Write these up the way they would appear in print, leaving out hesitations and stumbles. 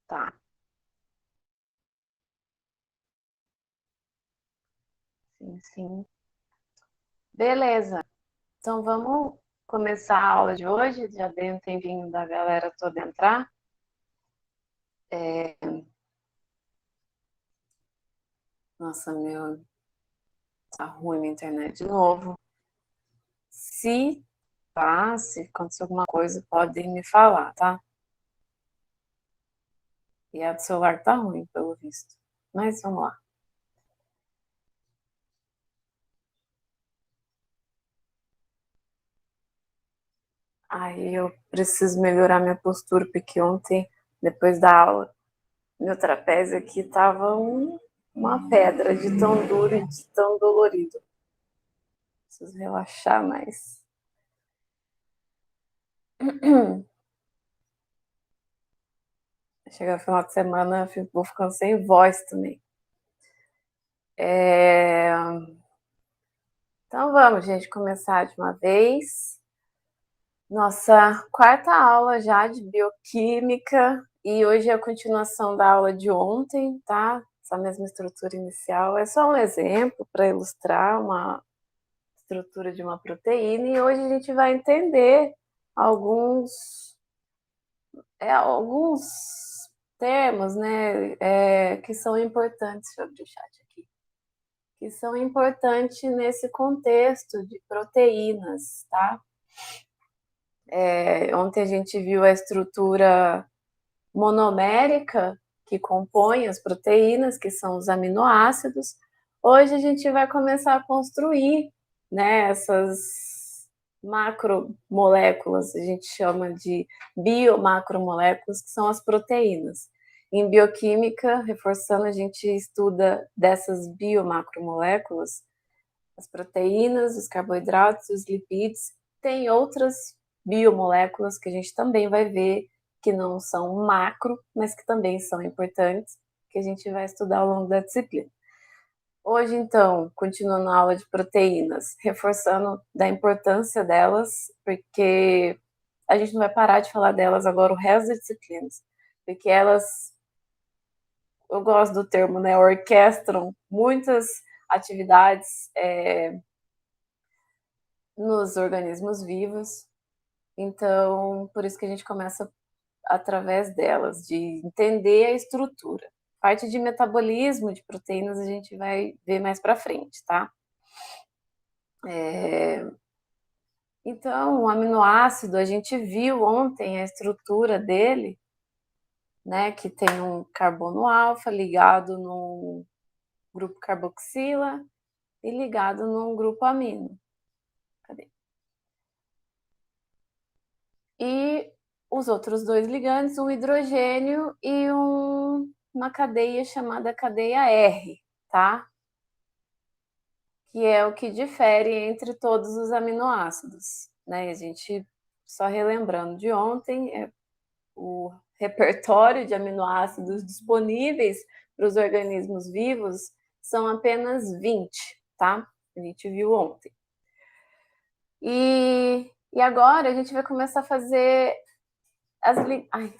Tá. Sim, sim. Beleza. Então vamos começar a aula de hoje. Já dei um tempinho da galera toda entrar. Nossa, tá ruim minha internet de novo. Se acontecer alguma coisa, podem me falar, tá? E a do celular tá ruim, pelo visto. Mas vamos lá. Aí eu preciso melhorar minha postura, porque ontem, depois da aula, meu trapézio aqui tava uma pedra de tão duro e de tão dolorido. Preciso relaxar mais. Chegar no final de semana, vou ficando sem voz também. Então vamos, gente, começar de uma vez. Nossa quarta aula já de bioquímica e hoje é a continuação da aula de ontem, tá? Essa mesma estrutura inicial. É só um exemplo para ilustrar uma estrutura de uma proteína e hoje a gente vai entender alguns termos, né, que são importantes. Deixa eu abrir o chat aqui. Que são importantes nesse contexto de proteínas, tá? Ontem a gente viu a estrutura monomérica que compõe as proteínas, que são os aminoácidos. Hoje a gente vai começar a construir, né, essas macromoléculas, a gente chama de biomacromoléculas, que são as proteínas. Em bioquímica, reforçando, a gente estuda dessas biomacromoléculas, as proteínas, os carboidratos, os lipídios. Tem outras biomoléculas que a gente também vai ver que não são macro, mas que também são importantes, que a gente vai estudar ao longo da disciplina. Hoje, então, continuando a aula de proteínas, reforçando da importância delas, porque a gente não vai parar de falar delas agora o resto das disciplinas, porque elas, eu gosto do termo, né, orquestram muitas atividades nos organismos vivos. Então, por isso que a gente começa através delas, de entender a estrutura. Parte de metabolismo de proteínas a gente vai ver mais para frente, tá? Então, o aminoácido, a gente viu ontem a estrutura dele, né? Que tem um carbono alfa ligado no grupo carboxila e ligado num grupo amino. Cadê? E os outros dois ligantes, um hidrogênio e uma cadeia chamada cadeia R, tá? Que é o que difere entre todos os aminoácidos, né? A gente, só relembrando de ontem, o repertório de aminoácidos disponíveis para os organismos vivos são apenas 20, tá? A gente viu ontem. E agora a gente vai começar a fazer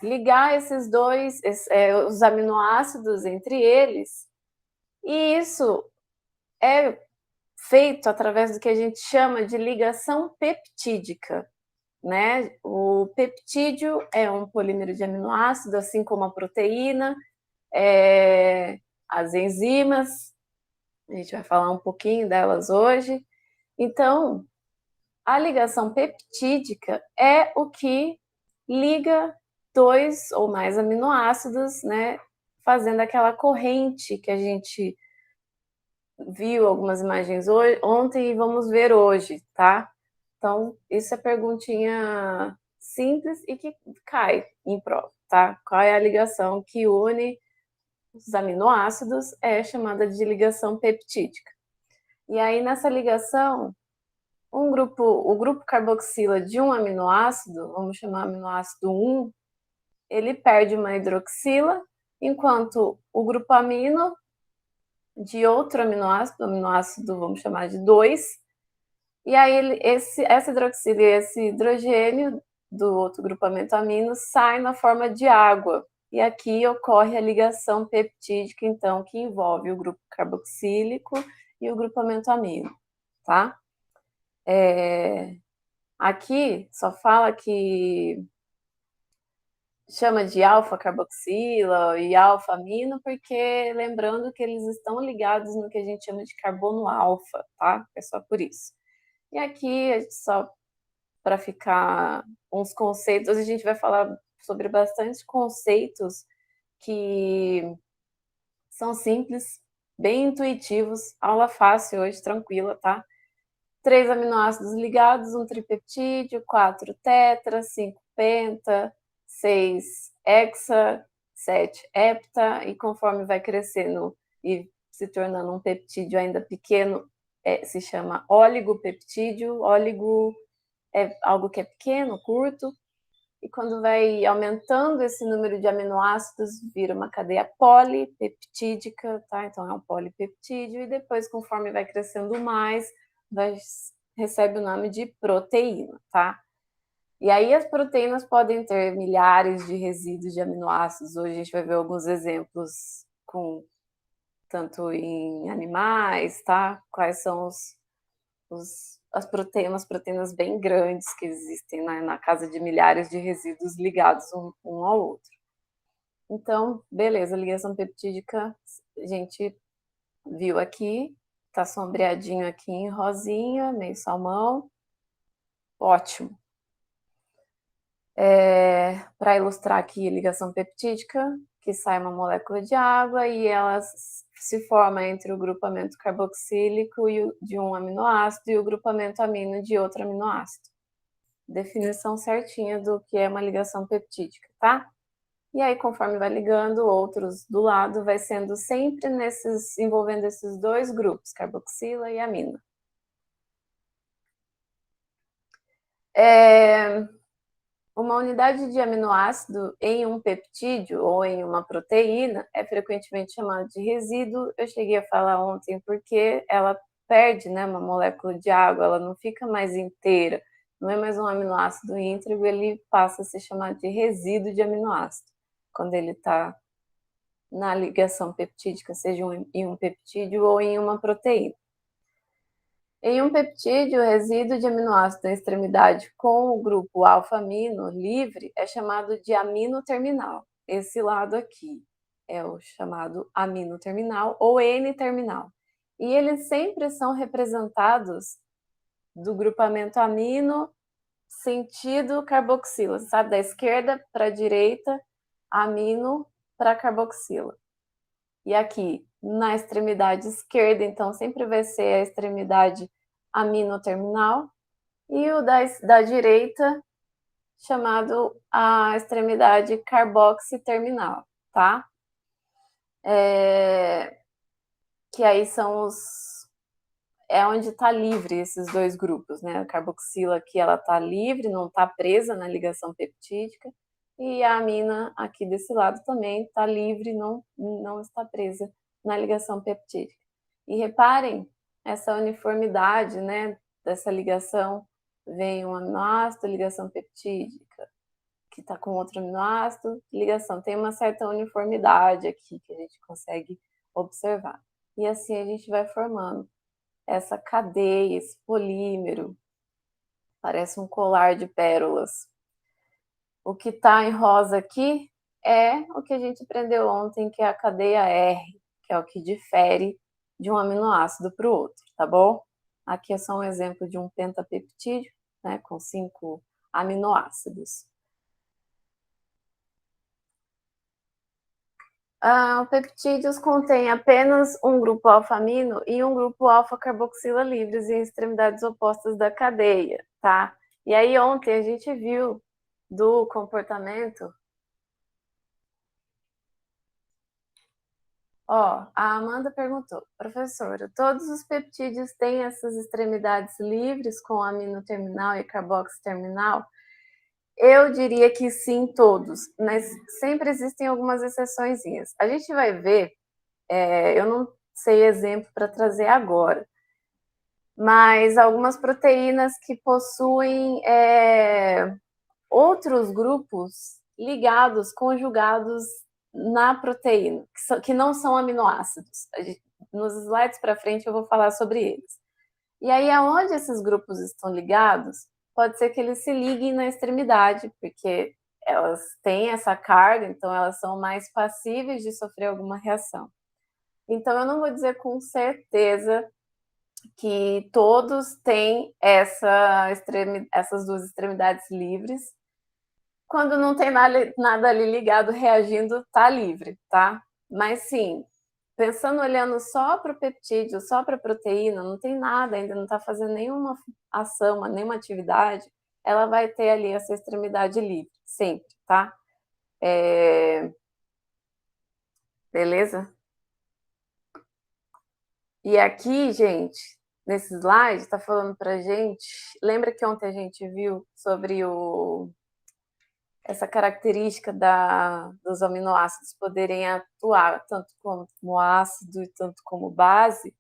ligar esses dois, os aminoácidos entre eles. E isso é feito através do que a gente chama de ligação peptídica, né? O peptídeo é um polímero de aminoácido, assim como a proteína, as enzimas, a gente vai falar um pouquinho delas hoje. Então, a ligação peptídica é o que liga dois ou mais aminoácidos, né? Fazendo aquela corrente que a gente viu algumas imagens ontem e vamos ver hoje, tá? Então, isso é perguntinha simples e que cai em prova, tá? Qual é a ligação que une os aminoácidos? É chamada de ligação peptídica. E aí, nessa ligação, o grupo carboxila de um aminoácido, vamos chamar aminoácido 1, ele perde uma hidroxila, enquanto o grupo amino de outro aminoácido, vamos chamar de 2, e aí essa hidroxila e esse hidrogênio do outro grupamento amino sai na forma de água, e aqui ocorre a ligação peptídica, então, que envolve o grupo carboxílico e o grupamento amino, tá? Aqui só fala que chama de alfa-carboxila e alfa-amino, porque lembrando que eles estão ligados no que a gente chama de carbono alfa, tá? É só por isso. E aqui, só para ficar uns conceitos, a gente vai falar sobre bastante conceitos que são simples, bem intuitivos, aula fácil hoje, tranquila, tá? 3 aminoácidos ligados, um tripeptídeo, 4 tetra, 5 penta, 6 hexa, 7 hepta, e conforme vai crescendo e se tornando um peptídeo ainda pequeno, se chama oligopeptídeo. Óligo é algo que é pequeno, curto, e quando vai aumentando esse número de aminoácidos, vira uma cadeia polipeptídica, tá? Então é um polipeptídeo, e depois, conforme vai crescendo mais, recebe o nome de proteína, tá? E aí as proteínas podem ter milhares de resíduos de aminoácidos. Hoje a gente vai ver alguns exemplos com tanto em animais, tá? Quais são as proteínas bem grandes que existem na casa de milhares de resíduos ligados um ao outro. Então, beleza, ligação peptídica, a gente viu aqui, tá sombreadinho aqui em rosinha, meio salmão. Ótimo. Para ilustrar aqui a ligação peptídica, que sai uma molécula de água e ela se forma entre o grupamento carboxílico de um aminoácido e o grupamento amino de outro aminoácido. Definição certinha do que é uma ligação peptídica, tá? E aí, conforme vai ligando, outros do lado vai sendo sempre envolvendo esses dois grupos, carboxila e amina. Uma unidade de aminoácido em um peptídeo ou em uma proteína é frequentemente chamada de resíduo. Eu cheguei a falar ontem porque ela perde, né, uma molécula de água, ela não fica mais inteira, não é mais um aminoácido íntegro, ele passa a se chamar de resíduo de aminoácido, quando ele está na ligação peptídica, seja em um peptídeo ou em uma proteína. Em um peptídeo, o resíduo de aminoácido na extremidade com o grupo alfa-amino livre é chamado de amino terminal. Esse lado aqui é o chamado amino terminal ou N-terminal. E eles sempre são representados do grupamento amino sentido carboxila, sabe? Da esquerda para a direita, amino para carboxila. E aqui, na extremidade esquerda, então, sempre vai ser a extremidade aminoterminal, e o da direita, chamado a extremidade carboxiterminal, tá? Que aí é onde está livre esses dois grupos, né? A carboxila aqui, ela está livre, não está presa na ligação peptídica, e a amina aqui desse lado também está livre, não está presa na ligação peptídica. E reparem essa uniformidade, né, dessa ligação, vem um aminoácido, ligação peptídica, que está com outro aminoácido, ligação. Tem uma certa uniformidade aqui que a gente consegue observar. E assim a gente vai formando essa cadeia, esse polímero, parece um colar de pérolas. O que está em rosa aqui é o que a gente aprendeu ontem, que é a cadeia R, que é o que difere de um aminoácido para o outro, tá bom? Aqui é só um exemplo de um pentapeptídeo, né, com 5 aminoácidos. Peptídeos contêm apenas um grupo alfa-amino e um grupo alfa-carboxila livres em extremidades opostas da cadeia, tá? E aí ontem a gente viu do comportamento. A Amanda perguntou, professora, todos os peptídeos têm essas extremidades livres com amino terminal e carboxy terminal? Eu diria que sim, todos, mas sempre existem algumas exceçõezinhas. A gente vai ver, eu não sei exemplo para trazer agora, mas algumas proteínas que possuem outros grupos ligados, conjugados na proteína, que não são aminoácidos. Nos slides para frente eu vou falar sobre eles. E aí, aonde esses grupos estão ligados, pode ser que eles se liguem na extremidade, porque elas têm essa carga, então elas são mais passíveis de sofrer alguma reação. Então, eu não vou dizer com certeza que todos têm essas duas extremidades livres. Quando não tem nada ali ligado, reagindo, tá livre, tá? Mas sim, pensando, olhando só para o peptídeo, só para a proteína, não tem nada, ainda não está fazendo nenhuma ação, nenhuma atividade, ela vai ter ali essa extremidade livre, sempre, tá? Beleza? E aqui, gente, nesse slide, está falando para gente. Lembra que ontem a gente viu sobre essa característica dos aminoácidos poderem atuar tanto como ácido e tanto como base?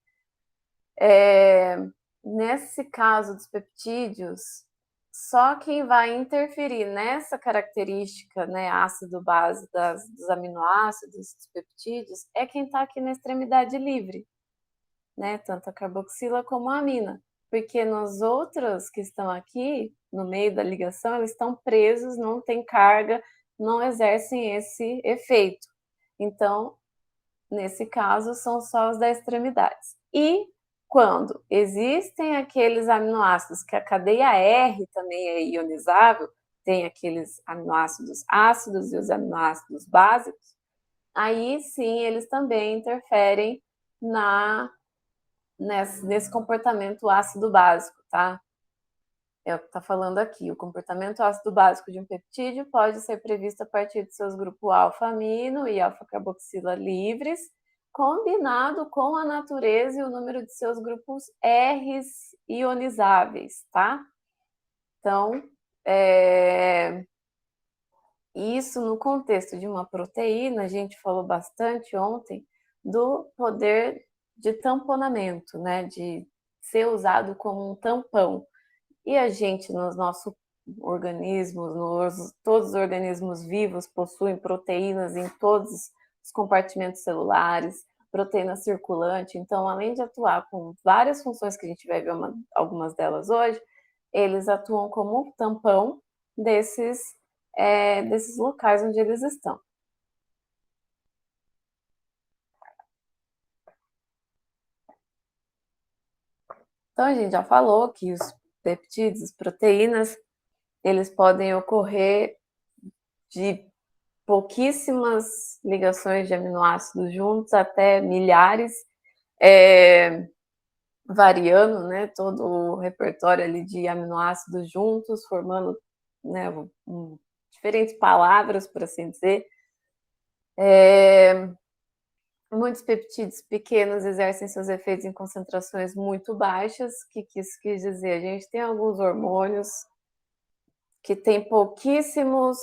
Nesse caso dos peptídeos, só quem vai interferir nessa característica, né, ácido-base dos aminoácidos, dos peptídeos, é quem está aqui na extremidade livre, né, tanto a carboxila como a amina, porque nos outros que estão aqui, no meio da ligação, eles estão presos, não tem carga, não exercem esse efeito. Então, nesse caso, são só os da extremidades. E quando existem aqueles aminoácidos que a cadeia R também é ionizável, tem aqueles aminoácidos ácidos e os aminoácidos básicos, aí sim eles também interferem nesse comportamento ácido básico, tá? É o que está falando aqui. O comportamento ácido básico de um peptídeo pode ser previsto a partir de seus grupos alfa-amino e alfa-carboxila livres, combinado com a natureza e o número de seus grupos R's ionizáveis, tá? Então, isso no contexto de uma proteína, a gente falou bastante ontem do poder de tamponamento, né? De ser usado como um tampão. E a gente, nos nossos organismos, todos os organismos vivos possuem proteínas em todos os compartimentos celulares, proteína circulante. Então, além de atuar com várias funções que a gente vai ver algumas delas hoje, eles atuam como tampão desses locais onde eles estão. Então, a gente já falou que os peptídeos, as proteínas, eles podem ocorrer de pouquíssimas ligações de aminoácidos juntos até milhares, variando, né, todo o repertório ali de aminoácidos juntos, formando, né, diferentes palavras, por assim dizer. Muitos peptídeos pequenos exercem seus efeitos em concentrações muito baixas. O que isso quis dizer? A gente tem alguns hormônios que têm pouquíssimos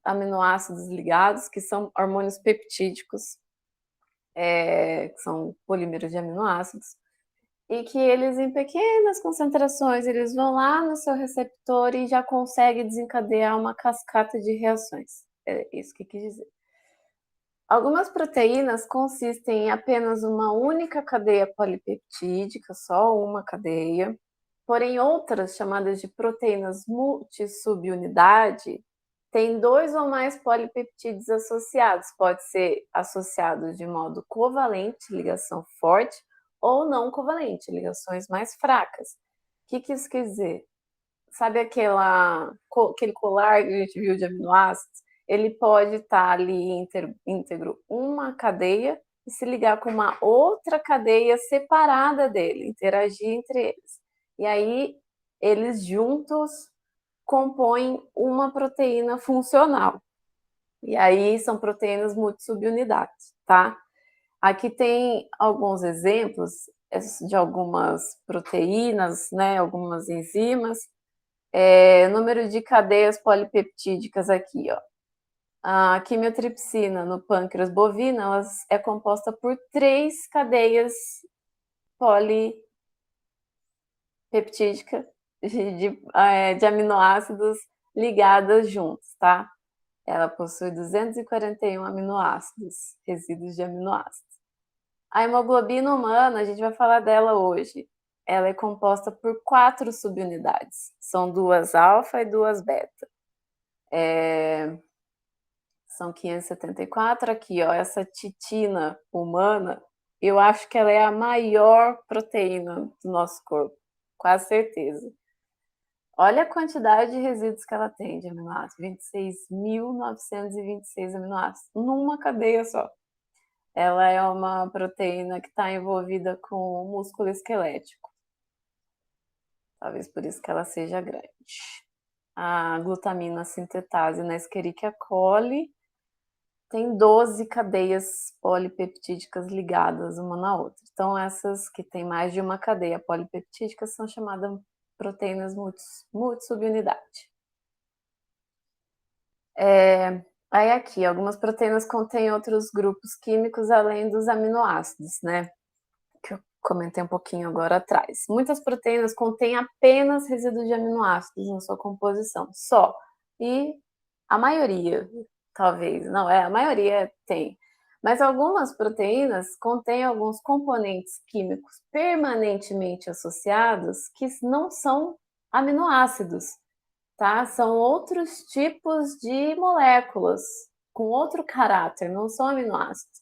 aminoácidos ligados, que são hormônios peptídicos, que são polímeros de aminoácidos, e que eles, em pequenas concentrações, eles vão lá no seu receptor e já conseguem desencadear uma cascata de reações. É isso que quis dizer. Algumas proteínas consistem em apenas uma única cadeia polipeptídica, só uma cadeia, porém outras, chamadas de proteínas multissubunidade, têm 2 ou mais polipeptídeos associados. Pode ser associado de modo covalente, ligação forte, ou não covalente, ligações mais fracas. O que isso quer dizer? Sabe aquele colar que a gente viu de aminoácidos? Ele pode estar ali íntegro uma cadeia e se ligar com uma outra cadeia separada dele, interagir entre eles. E aí, eles juntos compõem uma proteína funcional. E aí, são proteínas multissubunidades, tá? Aqui tem alguns exemplos de algumas proteínas, né, algumas enzimas. Número de cadeias polipeptídicas aqui, ó. A quimiotripsina no pâncreas bovino, ela é composta por 3 cadeias polipeptídicas de aminoácidos ligadas juntos, tá? Ela possui 241 aminoácidos, resíduos de aminoácidos. A hemoglobina humana, a gente vai falar dela hoje. Ela é composta por 4 subunidades. São 2 alfa e 2 beta. São 574 aqui, ó. Essa titina humana, eu acho que ela é a maior proteína do nosso corpo, quase certeza. Olha a quantidade de resíduos que ela tem de aminoácidos, 26.926 aminoácidos, numa cadeia só. Ela é uma proteína que está envolvida com o músculo esquelético. Talvez por isso que ela seja grande. A glutamina sintetase na Escherichia coli tem 12 cadeias polipeptídicas ligadas uma na outra. Então, essas que têm mais de uma cadeia polipeptídica são chamadas proteínas multissubunidade. Aí aqui, algumas proteínas contêm outros grupos químicos além dos aminoácidos, né? Que eu comentei um pouquinho agora atrás. Muitas proteínas contêm apenas resíduos de aminoácidos na sua composição, só. E a maioria, talvez, não é, a maioria tem. Mas algumas proteínas contêm alguns componentes químicos permanentemente associados que não são aminoácidos, tá? São outros tipos de moléculas com outro caráter, não são aminoácidos,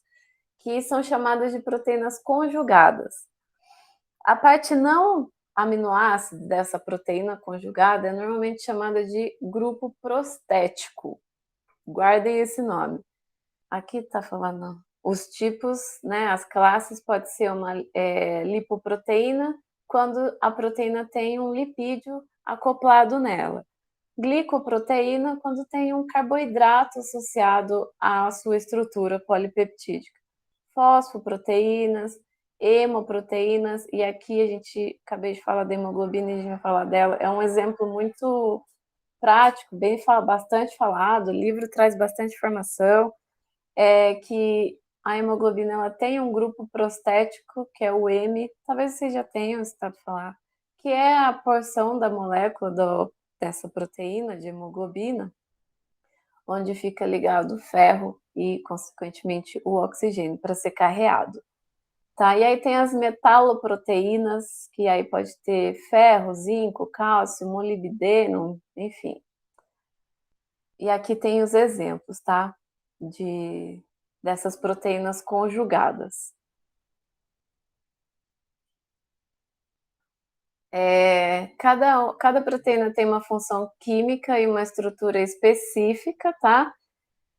que são chamadas de proteínas conjugadas. A parte não aminoácida dessa proteína conjugada é normalmente chamada de grupo prostético. Guardem esse nome. Aqui está falando os tipos, né? As classes pode ser uma lipoproteína quando a proteína tem um lipídio acoplado nela. Glicoproteína quando tem um carboidrato associado à sua estrutura polipeptídica. Fosfoproteínas, hemoproteínas, e aqui a gente acabei de falar da hemoglobina e a gente vai falar dela. É um exemplo muito prático, bastante falado, o livro traz bastante informação, que a hemoglobina ela tem um grupo prostético, que é o M, talvez vocês já tenham escutado falar, que é a porção da molécula dessa proteína de hemoglobina, onde fica ligado o ferro e, consequentemente, o oxigênio para ser carreado. Tá? E aí tem as metaloproteínas, que aí pode ter ferro, zinco, cálcio, molibdeno, enfim. E aqui tem os exemplos, tá? Dessas proteínas conjugadas. Cada proteína tem uma função química e uma estrutura específica, tá?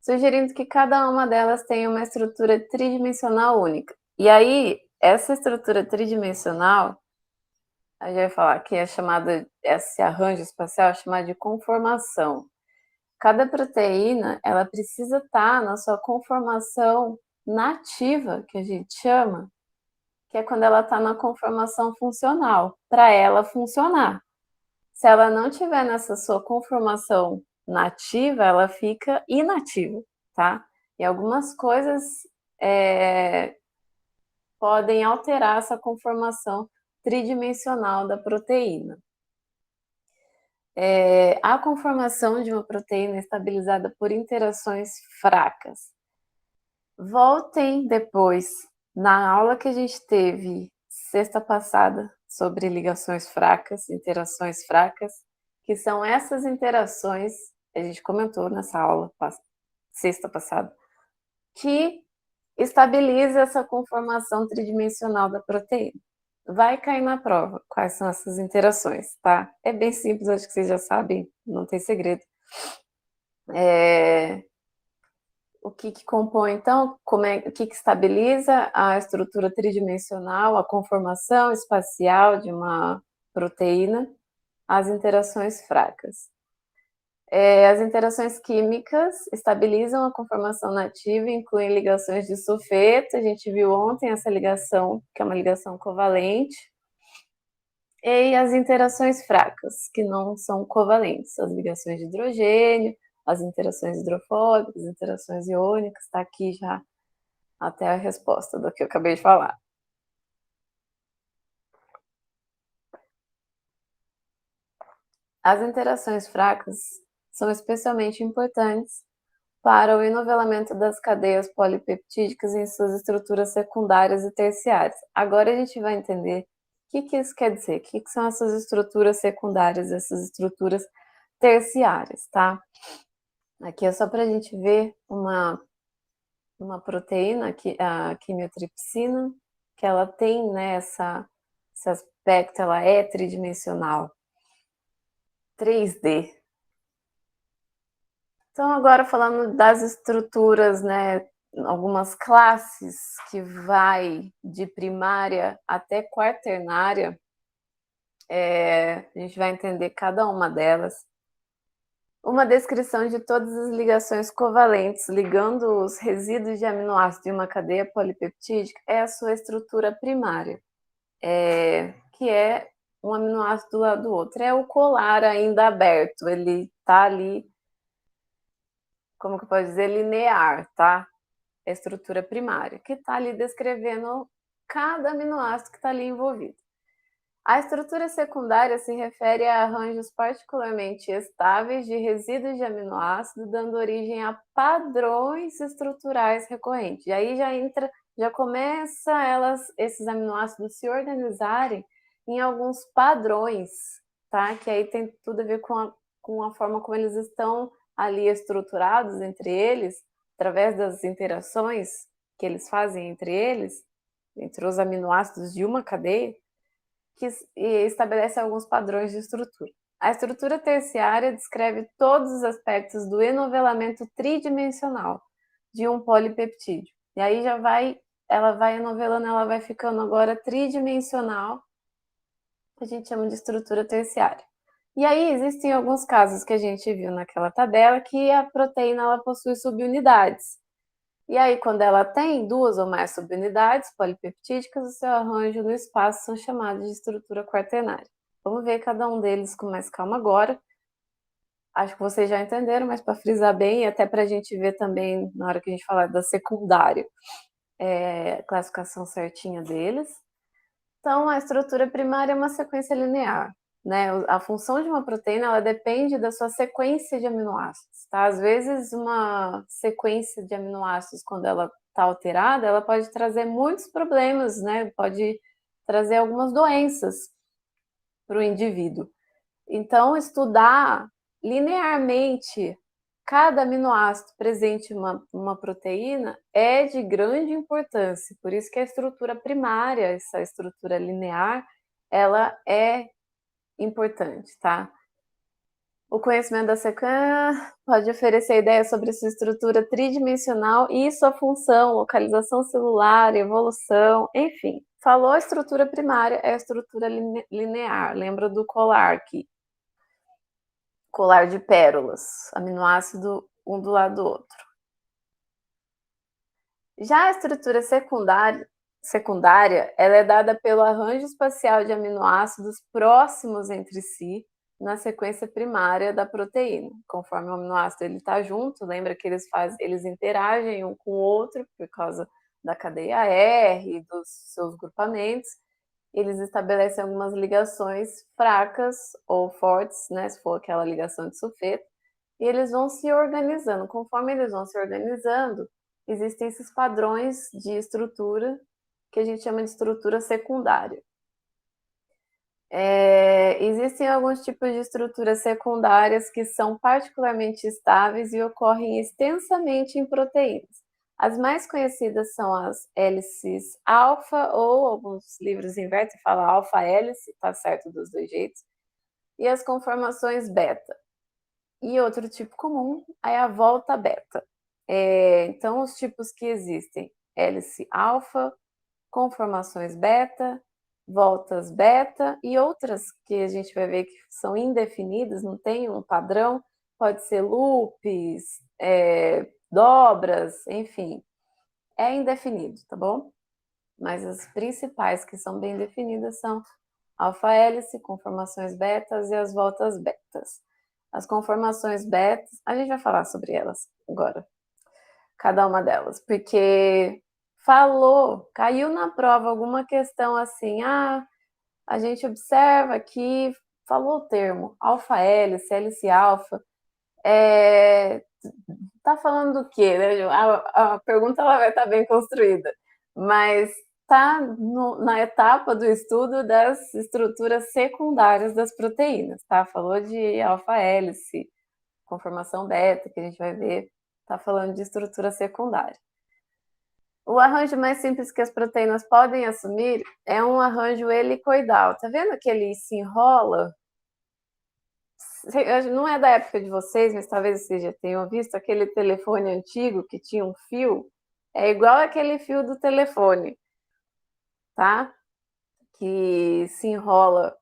Sugerindo que cada uma delas tenha uma estrutura tridimensional única. E aí, essa estrutura tridimensional, a gente vai falar que é chamada, esse arranjo espacial é chamado de conformação. Cada proteína, ela precisa estar na sua conformação nativa, que a gente chama, que é quando ela está na conformação funcional, para ela funcionar. Se ela não tiver nessa sua conformação nativa, ela fica inativa, tá? E algumas coisas podem alterar essa conformação tridimensional da proteína. A conformação de uma proteína é estabilizada por interações fracas. Voltem depois na aula que a gente teve sexta passada sobre ligações fracas, interações fracas, que são essas interações, a gente comentou nessa aula sexta passada, que estabiliza essa conformação tridimensional da proteína. Vai cair na prova quais são essas interações, tá? É bem simples, acho que vocês já sabem, não tem segredo. O que compõe, então, o que estabiliza a estrutura tridimensional, a conformação espacial de uma proteína? As interações fracas. As interações químicas estabilizam a conformação nativa e incluem ligações de sulfeto, a gente viu ontem essa ligação, que é uma ligação covalente, e as interações fracas, que não são covalentes, as ligações de hidrogênio, as interações hidrofóbicas, as interações iônicas, está aqui já até a resposta do que eu acabei de falar. As interações fracas são especialmente importantes para o enovelamento das cadeias polipeptídicas em suas estruturas secundárias e terciárias. Agora a gente vai entender o que isso quer dizer, o que são essas estruturas secundárias, essas estruturas terciárias, tá? Aqui é só para a gente ver uma proteína, a quimiotripsina, que ela tem, né, esse aspecto, ela é tridimensional, 3D. Então, agora falando das estruturas, né, algumas classes que vai de primária até quaternária, a gente vai entender cada uma delas. Uma descrição de todas as ligações covalentes ligando os resíduos de aminoácidos de uma cadeia polipeptídica é a sua estrutura primária, que é um aminoácido do lado do outro. É o colar ainda aberto, ele está ali, como que eu posso dizer, linear, tá? É a estrutura primária, que está ali descrevendo cada aminoácido que está ali envolvido. A estrutura secundária se refere a arranjos particularmente estáveis de resíduos de aminoácido, dando origem a padrões estruturais recorrentes. E aí já começa esses aminoácidos se organizarem em alguns padrões, tá? Que aí tem tudo a ver com a forma como eles estão ali estruturados entre eles, através das interações que eles fazem entre eles, entre os aminoácidos de uma cadeia, que estabelece alguns padrões de estrutura. A estrutura terciária descreve todos os aspectos do enovelamento tridimensional de um polipeptídeo. E aí ela vai enovelando, ela vai ficando agora tridimensional, que a gente chama de estrutura terciária. E aí existem alguns casos que a gente viu naquela tabela que a proteína ela possui subunidades. E aí, quando ela tem duas ou mais subunidades polipeptídicas, o seu arranjo no espaço são chamados de estrutura quaternária. Vamos ver cada um deles com mais calma agora. Acho que vocês já entenderam, mas para frisar bem, e até para a gente ver também, na hora que a gente falar da secundária, a classificação certinha deles. Então, a estrutura primária é uma sequência linear, né? A função de uma proteína, ela depende da sua sequência de aminoácidos, tá? Às vezes, uma sequência de aminoácidos, quando ela está alterada, ela pode trazer muitos problemas, né? Pode trazer algumas doenças para o indivíduo. Então, estudar linearmente cada aminoácido presente em uma proteína é de grande importância, por isso que a estrutura primária, essa estrutura linear, ela é importante, tá? O conhecimento da sequência pode oferecer ideias sobre sua estrutura tridimensional e sua função, localização celular, evolução, enfim. Falou a estrutura primária, é a estrutura linear, lembra do colar aqui. Colar de pérolas, aminoácido um do lado do outro. Já a estrutura secundária, ela é dada pelo arranjo espacial de aminoácidos próximos entre si na sequência primária da proteína. Conforme o aminoácido ele está junto, lembra que eles interagem um com o outro por causa da cadeia R, dos seus grupamentos. Eles estabelecem algumas ligações fracas ou fortes, né, se for aquela ligação de sulfeto, e eles vão se organizando. Conforme eles vão se organizando, existem esses padrões de estrutura que a gente chama de estrutura secundária. Existem alguns tipos de estruturas secundárias que são particularmente estáveis e ocorrem extensamente em proteínas. As mais conhecidas são as hélices alfa, ou alguns livros invertem e falam alfa-hélice, tá certo dos dois jeitos, e as conformações beta. E outro tipo comum é a volta beta. Então, os tipos que existem: hélice alfa, conformações beta, voltas beta e outras que a gente vai ver que são indefinidas, não tem um padrão, pode ser loops, dobras, enfim, é indefinido, tá bom? Mas as principais que são bem definidas são alfa-hélice, conformações betas e as voltas betas. As conformações betas, a gente vai falar sobre elas agora, cada uma delas, porque caiu na prova alguma questão assim, a gente observa aqui, falou o termo alfa-hélice, hélice alfa, tá falando do quê, né? A pergunta ela vai estar bem construída, mas está na etapa do estudo das estruturas secundárias das proteínas, tá? Falou de alfa-hélice, conformação beta, que a gente vai ver, tá falando de estrutura secundária. O arranjo mais simples que as proteínas podem assumir é um arranjo helicoidal. Tá vendo que ele se enrola? Não é da época de vocês, mas talvez vocês já tenham visto aquele telefone antigo que tinha um fio. É igual aquele fio do telefone, tá? Que se enrola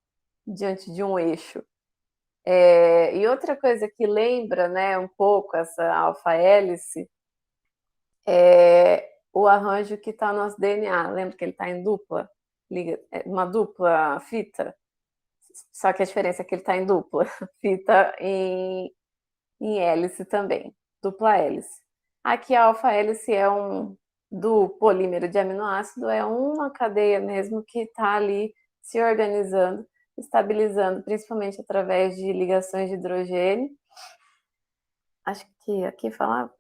diante de um eixo. E outra coisa que lembra, né, um pouco essa alfa-hélice é o arranjo que está no nosso DNA. Lembra que ele está em dupla? Uma dupla fita? Só que a diferença é que ele está em dupla fita em hélice também, dupla hélice. Aqui a alfa-hélice é do polímero de aminoácido, é uma cadeia mesmo que está ali se organizando, estabilizando, principalmente através de ligações de hidrogênio. Acho que aqui fala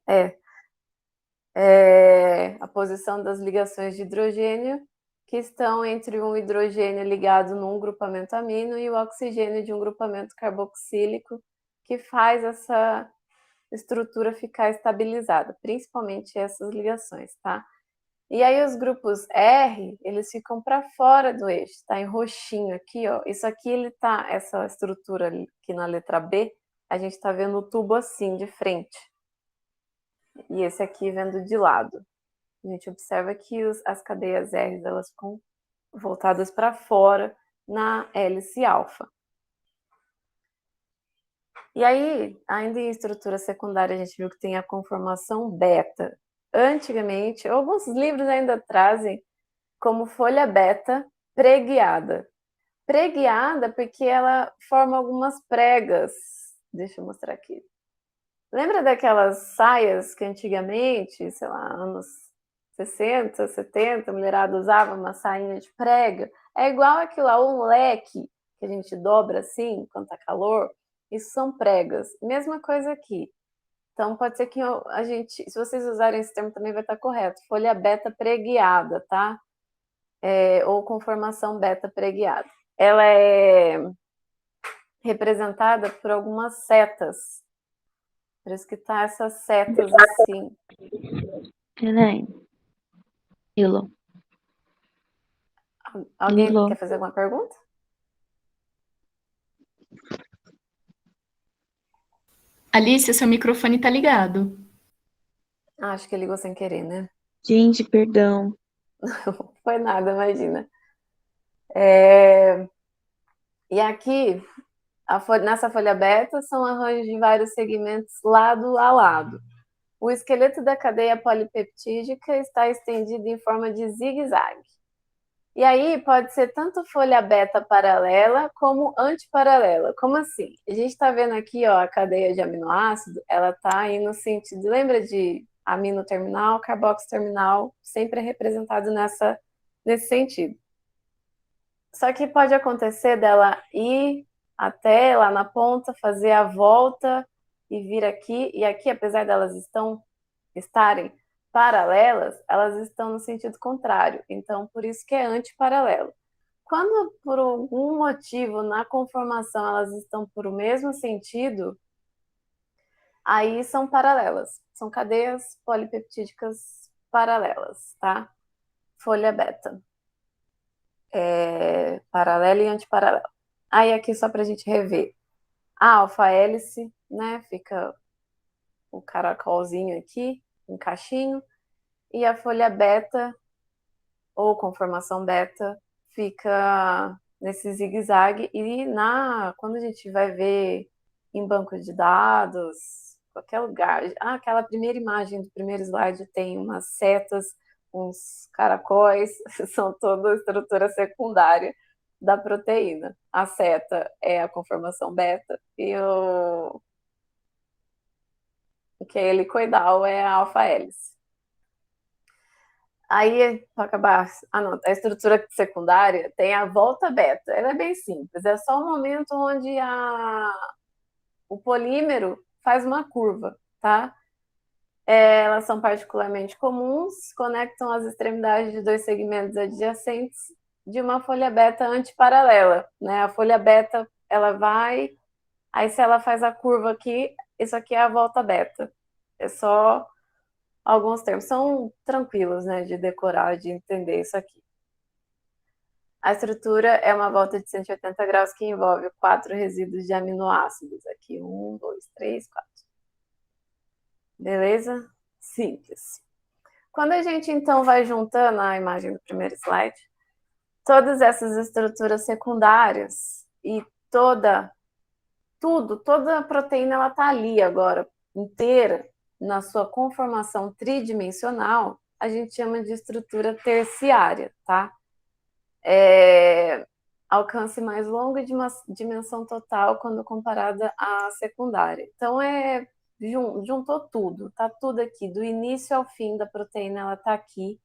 a posição das ligações de hidrogênio que estão entre um hidrogênio ligado num grupamento amino e o oxigênio de um grupamento carboxílico, que faz essa estrutura ficar estabilizada, principalmente essas ligações, tá? E aí os grupos R, eles ficam para fora do eixo, tá em roxinho aqui, ó. Isso aqui ele tá, essa estrutura aqui na letra B, a gente tá vendo o tubo assim de frente. E esse aqui vendo de lado. A gente observa que as cadeias R, elas ficam voltadas para fora na hélice alfa. E aí, ainda em estrutura secundária, a gente viu que tem a conformação beta. Antigamente, alguns livros ainda trazem como folha beta preguiada. Preguiada porque ela forma algumas pregas. Deixa eu mostrar aqui. Lembra daquelas saias que antigamente, sei lá, anos 60, 70, a mulherada usava uma sainha de prega? É igual aquilo lá, um leque que a gente dobra assim, quando tá calor. Isso são pregas. Mesma coisa aqui. Então, pode ser que a gente, se vocês usarem esse termo também vai estar correto. Folha beta preguiada, tá? Ou conformação beta preguiada. Ela é representada por algumas setas. Por isso que tá essas setas assim. Peraí. Ilo. Alguém Ilo. quer fazer alguma pergunta? Alice, seu microfone tá ligado. Acho que ligou sem querer, né? Gente, perdão. Não foi nada, imagina. E aqui, nessa folha beta, são arranjos de vários segmentos lado a lado. O esqueleto da cadeia polipeptídica está estendido em forma de zigue-zague. E aí pode ser tanto folha beta paralela como antiparalela. Como assim? A gente está vendo aqui, ó, a cadeia de aminoácido, ela está aí no sentido, lembra de amino terminal, carboxo terminal, sempre é representado nesse sentido. Só que pode acontecer dela ir até lá na ponta, fazer a volta e vir aqui, e aqui, apesar delas estarem paralelas, elas estão no sentido contrário. Então, por isso que é antiparalelo. Quando, por algum motivo, na conformação elas estão por o mesmo sentido, aí são paralelas. São cadeias polipeptídicas paralelas, tá? Folha beta. Paralela e antiparalelo. Aí aqui só para a gente rever. A alfa-hélice, né? Fica o caracolzinho aqui, um cachinho. E a folha beta, ou conformação beta, fica nesse zigue-zague. E quando a gente vai ver em banco de dados, qualquer lugar, aquela primeira imagem do primeiro slide tem umas setas, uns caracóis, são toda estrutura secundária da proteína. A seta é a conformação beta e o que é helicoidal é a alfa-hélice. Aí, para acabar, a estrutura secundária tem a volta beta. Ela é bem simples, é só um momento onde o polímero faz uma curva, tá? Elas são particularmente comuns, conectam as extremidades de dois segmentos adjacentes de uma folha beta antiparalela, né? A folha beta, ela vai, aí se ela faz a curva aqui, isso aqui é a volta beta. É só alguns termos, são tranquilos, né, de decorar, de entender isso aqui. A estrutura é uma volta de 180 graus que envolve 4 resíduos de aminoácidos. Aqui, 1, 2, 3, 4. Beleza? Simples. Quando a gente, então, vai juntando a imagem do primeiro slide, todas essas estruturas secundárias e toda a proteína, ela está ali agora, inteira, na sua conformação tridimensional, a gente chama de estrutura terciária, tá? Alcance mais longo e de uma dimensão total quando comparada à secundária. Então, juntou tudo, tá tudo aqui, do início ao fim da proteína, ela tá aqui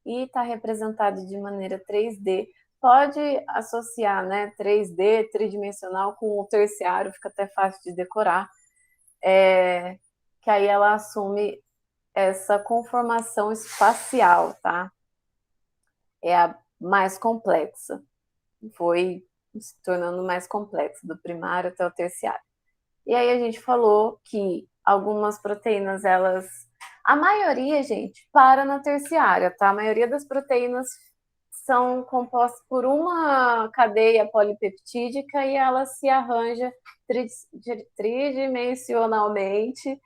e está representado de maneira 3D. Pode associar, né, 3D, tridimensional, com o terciário, fica até fácil de decorar, que aí ela assume essa conformação espacial, tá? É a mais complexa. Foi se tornando mais complexa, do primário até o terciário. E aí a gente falou que algumas proteínas, a maioria, gente, para na terciária, tá? A maioria das proteínas são compostas por uma cadeia polipeptídica e ela se arranja tridimensionalmente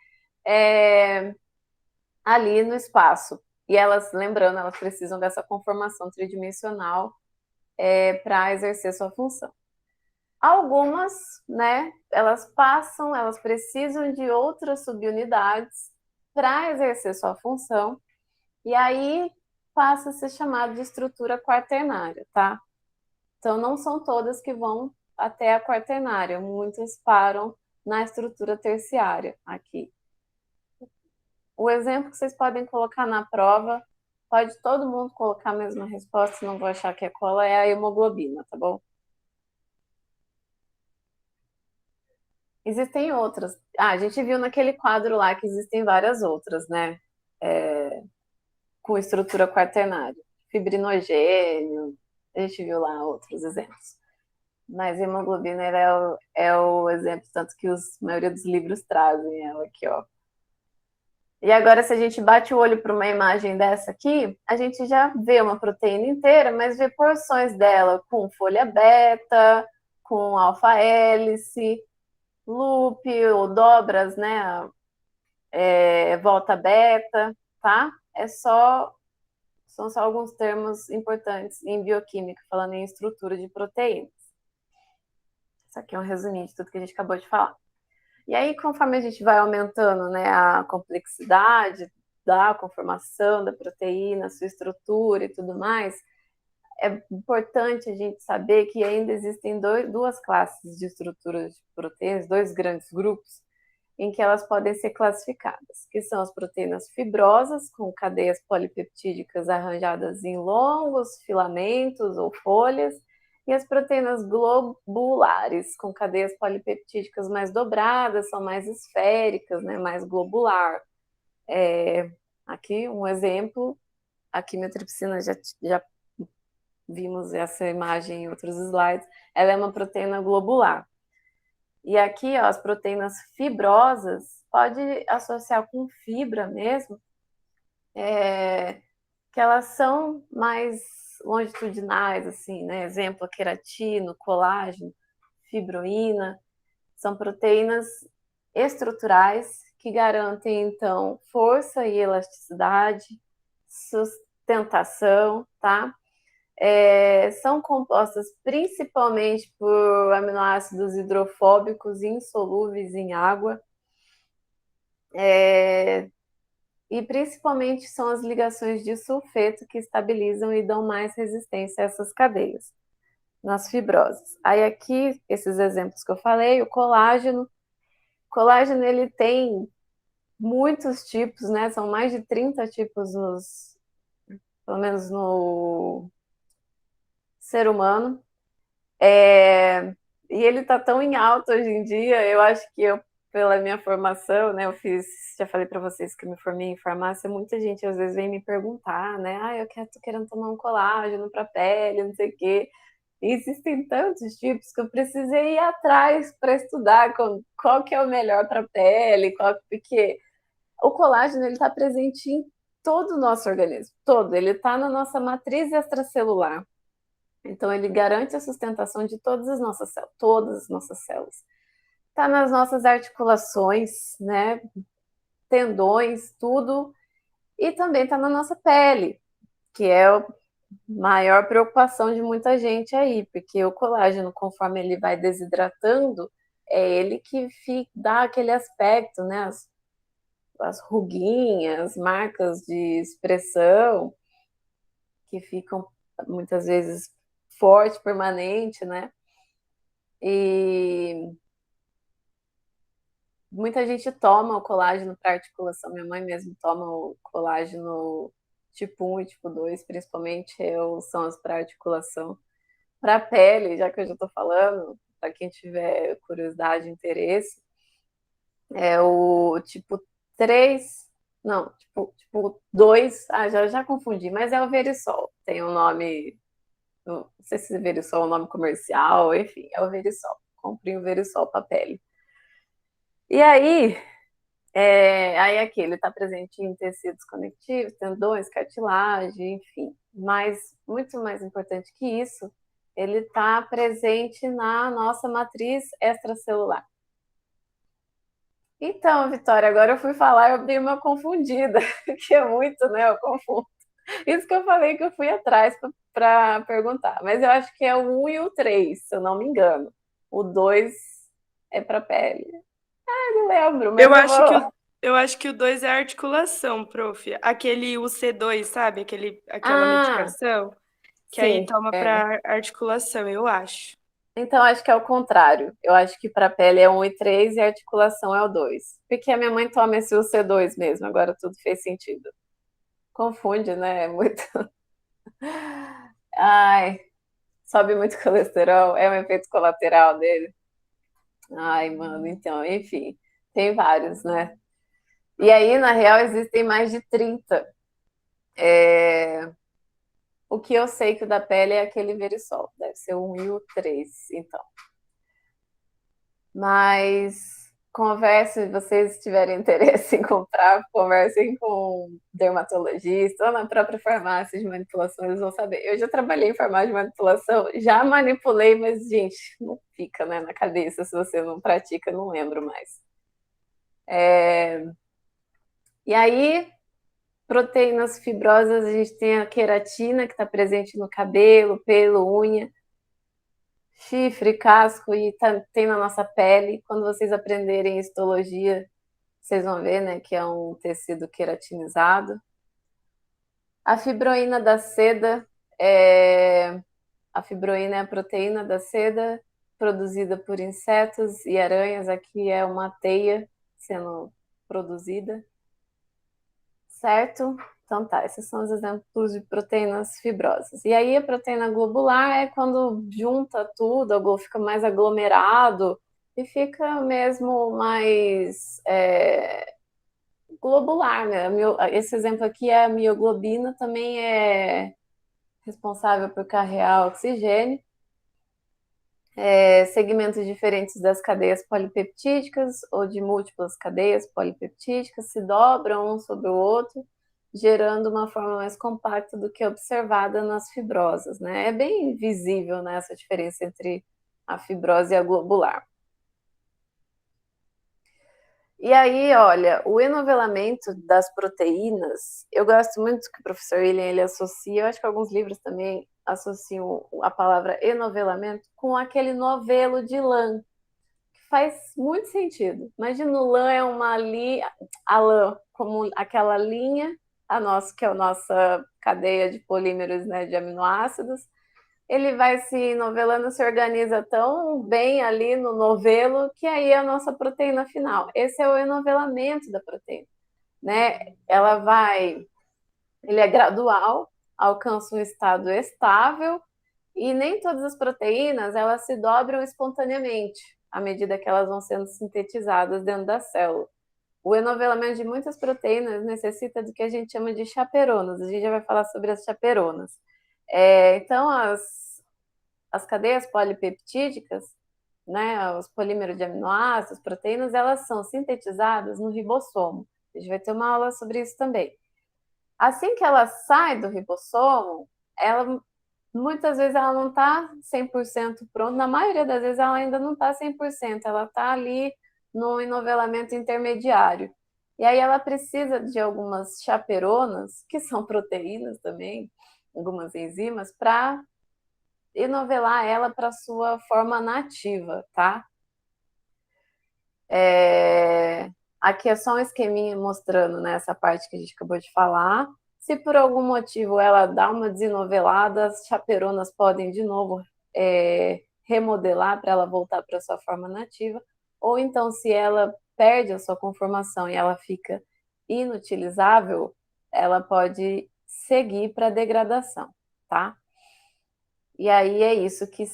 ali no espaço. E lembrando, elas precisam dessa conformação tridimensional para exercer sua função. Algumas, né, elas precisam de outras subunidades para exercer sua função, e aí passa a ser chamado de estrutura quaternária, tá? Então, não são todas que vão até a quaternária, muitas param na estrutura terciária aqui. O exemplo que vocês podem colocar na prova, pode todo mundo colocar a mesma resposta, não vou achar que é cola, é a hemoglobina, tá bom? Existem outras. A gente viu naquele quadro lá que existem várias outras, né? Com estrutura quaternária. Fibrinogênio, a gente viu lá outros exemplos. Mas a hemoglobina é o exemplo, tanto que a maioria dos livros trazem ela aqui, ó. E agora, se a gente bate o olho para uma imagem dessa aqui, a gente já vê uma proteína inteira, mas vê porções dela com folha beta, com alfa-hélice, loop ou dobras, né? Volta beta, tá? São só alguns termos importantes em bioquímica, falando em estrutura de proteínas. Isso aqui é um resuminho de tudo que a gente acabou de falar. E aí, conforme a gente vai aumentando, né, a complexidade da conformação da proteína, sua estrutura e tudo mais, é importante a gente saber que ainda existem duas classes de estruturas de proteínas, dois grandes grupos, em que elas podem ser classificadas, que são as proteínas fibrosas, com cadeias polipeptídicas arranjadas em longos filamentos ou folhas, e as proteínas globulares, com cadeias polipeptídicas mais dobradas, são mais esféricas, né, mais globular. Aqui um exemplo, a quimiotripsina, já vimos essa imagem em outros slides, ela é uma proteína globular. E aqui, ó, as proteínas fibrosas, pode associar com fibra mesmo, que elas são mais longitudinais, assim, né? Exemplo, queratina, colágeno, fibroína, são proteínas estruturais que garantem, então, força e elasticidade, sustentação, tá? São compostas principalmente por aminoácidos hidrofóbicos insolúveis em água, e principalmente são as ligações de sulfeto que estabilizam e dão mais resistência a essas cadeias, nas fibrosas. Aí aqui, esses exemplos que eu falei, o colágeno. O colágeno, ele tem muitos tipos, né? São mais de 30 tipos, pelo menos no ser humano. E ele está tão em alta hoje em dia, eu acho que pela minha formação, né? Já falei para vocês que eu me formei em farmácia, muita gente às vezes vem me perguntar, né? Tô querendo tomar um colágeno para pele, não sei o quê. E existem tantos tipos que eu precisei ir atrás para estudar qual que é o melhor para a pele, porque o colágeno ele está presente em todo o nosso organismo, todo. Ele está na nossa matriz extracelular. Então, ele garante a sustentação de todas as nossas células. Está nas nossas articulações, né? Tendões, tudo. E também está na nossa pele, que é a maior preocupação de muita gente aí, porque o colágeno, conforme ele vai desidratando, é ele que dá aquele aspecto, né? As ruguinhas, marcas de expressão, que ficam muitas vezes forte, permanente, né? E muita gente toma o colágeno para articulação. Minha mãe mesmo toma o colágeno tipo 1 e tipo 2, principalmente são as para articulação. Para a pele, já que eu já estou falando, para quem tiver curiosidade, interesse, é o tipo 3, não, tipo 2, já confundi, mas é o Verisol. Tem um nome, não sei se Verisol é um nome comercial, enfim, é o Verisol. Comprei o Verisol para pele. E aí aqui ele está presente em tecidos conectivos, tendões, cartilagem, enfim. Mas muito mais importante que isso, ele está presente na nossa matriz extracelular. Então, Vitória, agora eu fui falar, eu dei uma confundida, que é muito, né? Eu confundo. Isso que eu falei que eu fui atrás para perguntar. Mas eu acho que é o 1 e o 3, se eu não me engano. O 2 é para pele. Não lembro, mas Eu acho que o 2 é a articulação, prof. Aquele UC2, sabe? Aquela Ah, medicação que aí sim. toma para articulação, eu acho. Então, acho que é o contrário. Eu acho que para pele é 1 e 3 e a articulação é o 2. Porque a minha mãe toma esse UC2 mesmo, agora tudo fez sentido. Confunde, né? É muito. Ai, sobe muito colesterol, é um efeito colateral dele. Ai, mano, então, enfim, tem vários, né? E aí, na real, existem mais de 30. O que eu sei que o da pele é aquele Verisol, deve ser o 1 e o 3, então. Mas converse, se vocês tiverem interesse em comprar, conversem com um dermatologista ou na própria farmácia de manipulação, eles vão saber. Eu já trabalhei em farmácia de manipulação, já manipulei, mas, gente, não fica, né, na cabeça se você não pratica, não lembro mais. E aí, proteínas fibrosas, a gente tem a queratina, que está presente no cabelo, pelo, unha, chifre, casco e tem na nossa pele. Quando vocês aprenderem histologia, vocês vão ver, né, que é um tecido queratinizado. A fibroína da seda a fibroína é a proteína da seda produzida por insetos e aranhas. Aqui é uma teia sendo produzida, certo? Então tá, esses são os exemplos de proteínas fibrosas. E aí a proteína globular é quando junta tudo, fica mais aglomerado e fica mesmo mais globular, né? Esse exemplo aqui é a mioglobina, também é responsável por carregar oxigênio. Segmentos diferentes das cadeias polipeptídicas ou de múltiplas cadeias polipeptídicas se dobram um sobre o outro, gerando uma forma mais compacta do que observada nas fibrosas, né? É bem visível, né, essa diferença entre a fibrose e a globular. E aí, olha, o enovelamento das proteínas, eu gosto muito que o professor William ele associa, eu acho que alguns livros também associam a palavra enovelamento com aquele novelo de lã, que faz muito sentido. Imagina, o lã é a lã como aquela linha, que é a nossa cadeia de polímeros, né, de aminoácidos, ele vai se novelando, se organiza tão bem ali no novelo, que aí é a nossa proteína final. Esse é o enovelamento da proteína, né? Ele é gradual, alcança um estado estável, e nem todas as proteínas, elas se dobram espontaneamente. à medida que elas vão sendo sintetizadas dentro da célula. O enovelamento de muitas proteínas necessita do que a gente chama de chaperonas. A gente já vai falar sobre as chaperonas. Então, as cadeias polipeptídicas, né, os polímeros de aminoácidos, proteínas, elas são sintetizadas no ribossomo. A gente vai ter uma aula sobre isso também. Assim que ela sai do ribossomo, muitas vezes ela não está 100% pronta, na maioria das vezes ela ainda não está 100%, ela está ali no enovelamento intermediário. E aí ela precisa de algumas chaperonas, que são proteínas também, algumas enzimas, para enovelar ela para sua forma nativa, tá? Aqui é só um esqueminha mostrando, né, essa parte que a gente acabou de falar. Se por algum motivo ela dá uma desenovelada, as chaperonas podem de novo remodelar para ela voltar para sua forma nativa, ou então se ela perde a sua conformação e ela fica inutilizável, ela pode seguir para degradação, tá? E aí é isso que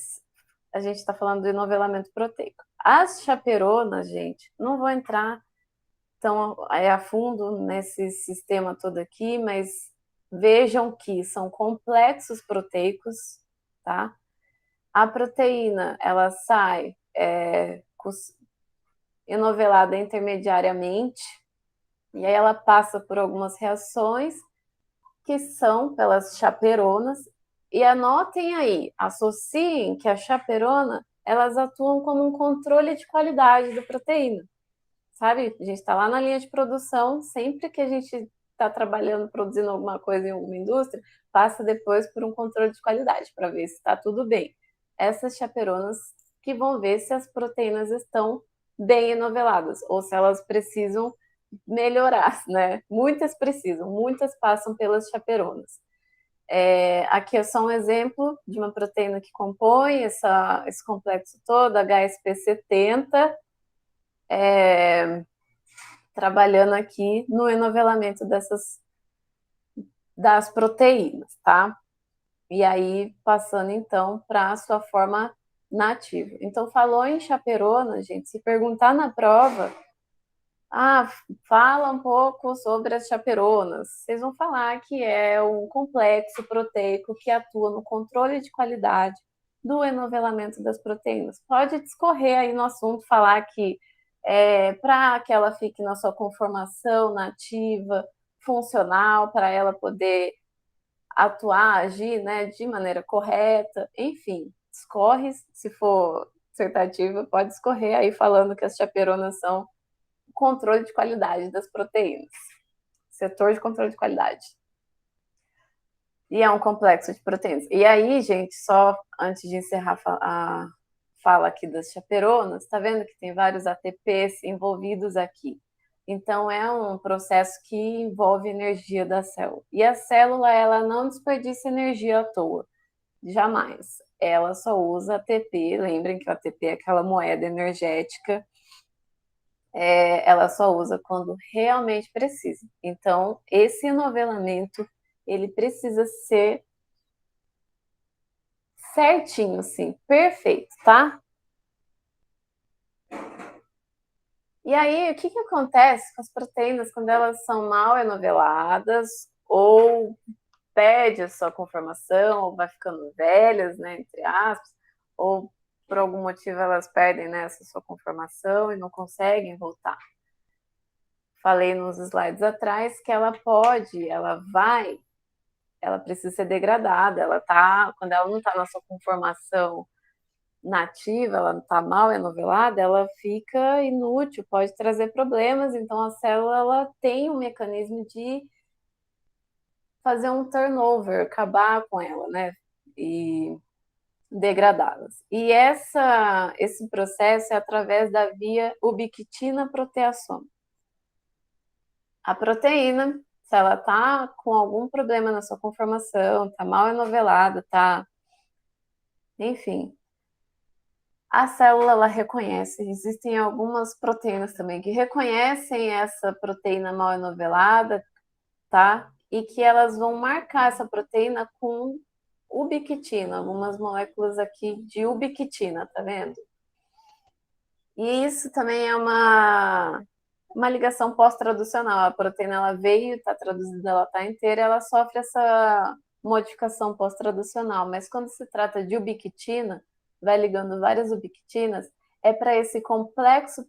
a gente está falando do enovelamento proteico. As chaperonas, gente, não vou entrar tão a fundo nesse sistema todo aqui, mas vejam que são complexos proteicos, tá? A proteína, ela sai enovelada intermediariamente, e aí ela passa por algumas reações que são pelas chaperonas, e anotem aí, associem que a chaperona, elas atuam como um controle de qualidade da proteína. Sabe, a gente está lá na linha de produção, sempre que a gente está trabalhando, produzindo alguma coisa em alguma indústria, passa depois por um controle de qualidade, para ver se está tudo bem. Essas chaperonas que vão ver se as proteínas estão bem enoveladas, ou se elas precisam melhorar, né? Muitas precisam, muitas passam pelas chaperonas. Aqui é só um exemplo de uma proteína que compõe esse complexo todo, HSP70, trabalhando aqui no enovelamento das proteínas, tá? E aí, passando então para a sua forma nativa. Então, falou em chaperona, gente, se perguntar na prova, fala um pouco sobre as chaperonas. Vocês vão falar que é um complexo proteico que atua no controle de qualidade do enovelamento das proteínas. Pode discorrer aí no assunto, falar que para que ela fique na sua conformação nativa, funcional, para ela poder atuar, agir, né, de maneira correta, enfim, discorre, se for dissertativa, pode discorrer aí falando que as chaperonas são controle de qualidade das proteínas, setor de controle de qualidade. E é um complexo de proteínas. E aí, gente, só antes de encerrar a fala aqui das chaperonas, tá vendo que tem vários ATPs envolvidos aqui. Então, é um processo que envolve energia da célula. E a célula, ela não desperdiça energia à toa, jamais. Ela só usa ATP, lembrem que o ATP é aquela moeda energética, ela só usa quando realmente precisa. Então, esse enovelamento, ele precisa ser certinho, assim, perfeito, tá? E aí, o que acontece com as proteínas quando elas são mal enoveladas ou perde a sua conformação, ou vai ficando velhas, né, entre aspas, ou por algum motivo elas perdem, né, essa sua conformação e não conseguem voltar. Falei nos slides atrás que ela precisa ser degradada, quando ela não está na sua conformação nativa, ela não está mal enovelada, ela fica inútil, pode trazer problemas, então a célula ela tem um mecanismo de fazer um turnover, acabar com ela, né, e degradá-las. E esse processo é através da via ubiquitina-proteasoma. A proteína, se ela está com algum problema na sua conformação, está mal enovelada, enfim, a célula ela reconhece, existem algumas proteínas também que reconhecem essa proteína mal enovelada, tá? E que elas vão marcar essa proteína com ubiquitina, algumas moléculas aqui de ubiquitina, tá vendo? E isso também é uma ligação pós-traducional. A proteína ela veio, está traduzida, ela está inteira, ela sofre essa modificação pós-traducional. Mas quando se trata de ubiquitina, vai ligando várias ubiquitinas, é para esse complexo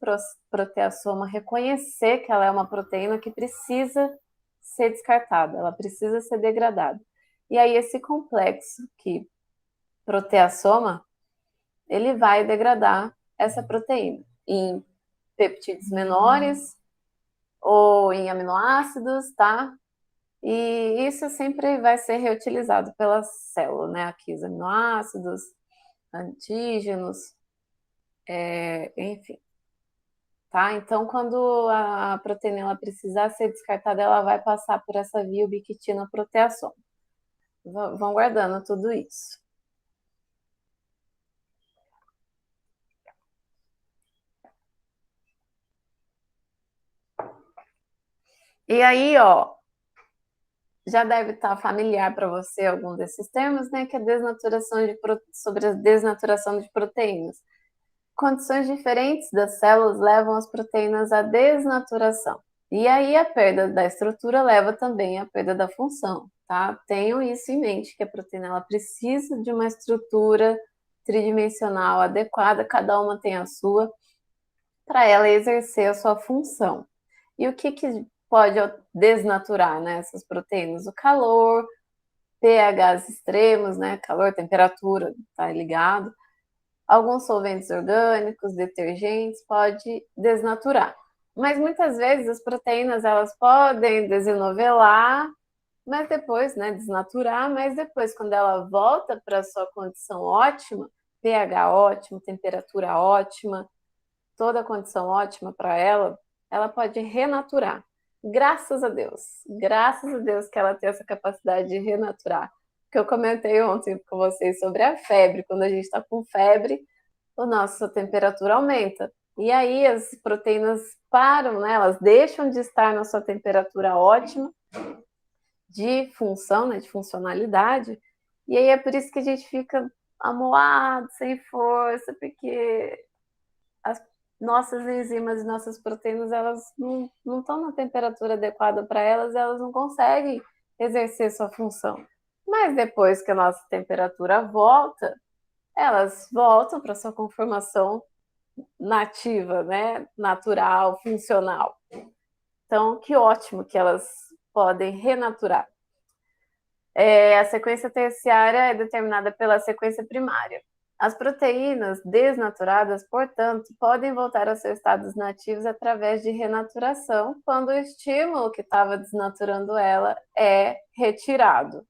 proteassoma reconhecer que ela é uma proteína que precisa ser descartada, ela precisa ser degradada. E aí esse complexo que proteassoma, ele vai degradar essa proteína em peptídeos menores ou em aminoácidos, tá? E isso sempre vai ser reutilizado pela célula, né? Aqui os aminoácidos, antígenos, enfim. Tá? Então, quando a proteína ela precisar ser descartada, ela vai passar por essa via ubiquitina proteassoma. Vão guardando tudo isso. E aí, ó, já deve estar familiar para você algum desses termos, né? Que é sobre a desnaturação de proteínas. Condições diferentes das células levam as proteínas à desnaturação. E aí a perda da estrutura leva também à perda da função, tá? Tenham isso em mente, que a proteína ela precisa de uma estrutura tridimensional adequada, cada uma tem a sua, para ela exercer a sua função. E o que pode desnaturar, né, essas proteínas? O calor, pHs extremos, né, calor, temperatura, tá ligado? Alguns solventes orgânicos, detergentes, pode desnaturar. Mas muitas vezes as proteínas elas podem desenovelar, mas depois, né, desnaturar, mas depois quando ela volta para a sua condição ótima, pH ótimo, temperatura ótima, toda a condição ótima para ela, ela pode renaturar. Graças a Deus que ela tem essa capacidade de renaturar. Que eu comentei ontem com vocês sobre a febre. Quando a gente está com febre, a nossa temperatura aumenta. E aí as proteínas param, né? Elas deixam de estar na sua temperatura ótima de função, né? De funcionalidade. E aí é por isso que a gente fica amuado, sem força, porque as nossas enzimas e nossas proteínas, elas não estão na temperatura adequada para elas, elas não conseguem exercer sua função. Mas depois que a nossa temperatura volta, elas voltam para sua conformação nativa, né? Natural, funcional. Então, que ótimo que elas podem renaturar. A sequência terciária é determinada pela sequência primária. As proteínas desnaturadas, portanto, podem voltar aos seus estados nativos através de renaturação, quando o estímulo que estava desnaturando ela é retirado.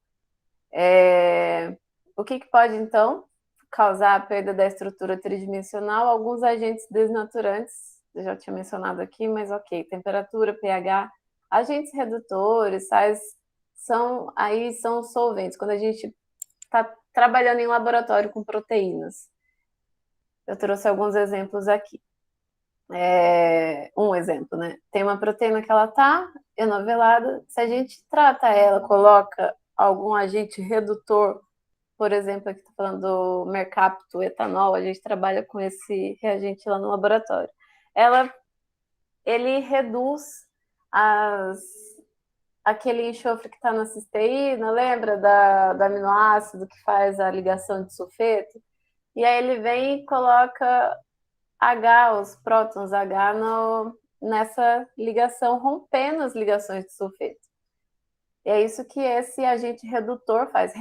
O que pode, então, causar a perda da estrutura tridimensional? Alguns agentes desnaturantes, eu já tinha mencionado aqui, mas ok, temperatura, pH, agentes redutores, são solventes. Quando a gente está trabalhando em laboratório com proteínas. Eu trouxe alguns exemplos aqui. Um exemplo, né? Tem uma proteína que ela está enovelada, se a gente trata ela, coloca algum agente redutor, por exemplo, aqui estou falando do mercapto etanol, a gente trabalha com esse reagente lá no laboratório. Ele reduz aquele enxofre que está na cisteína, lembra do aminoácido que faz a ligação de sulfeto? E aí ele vem e coloca os prótons H nessa ligação, rompendo as ligações de sulfeto. E é isso que esse agente redutor faz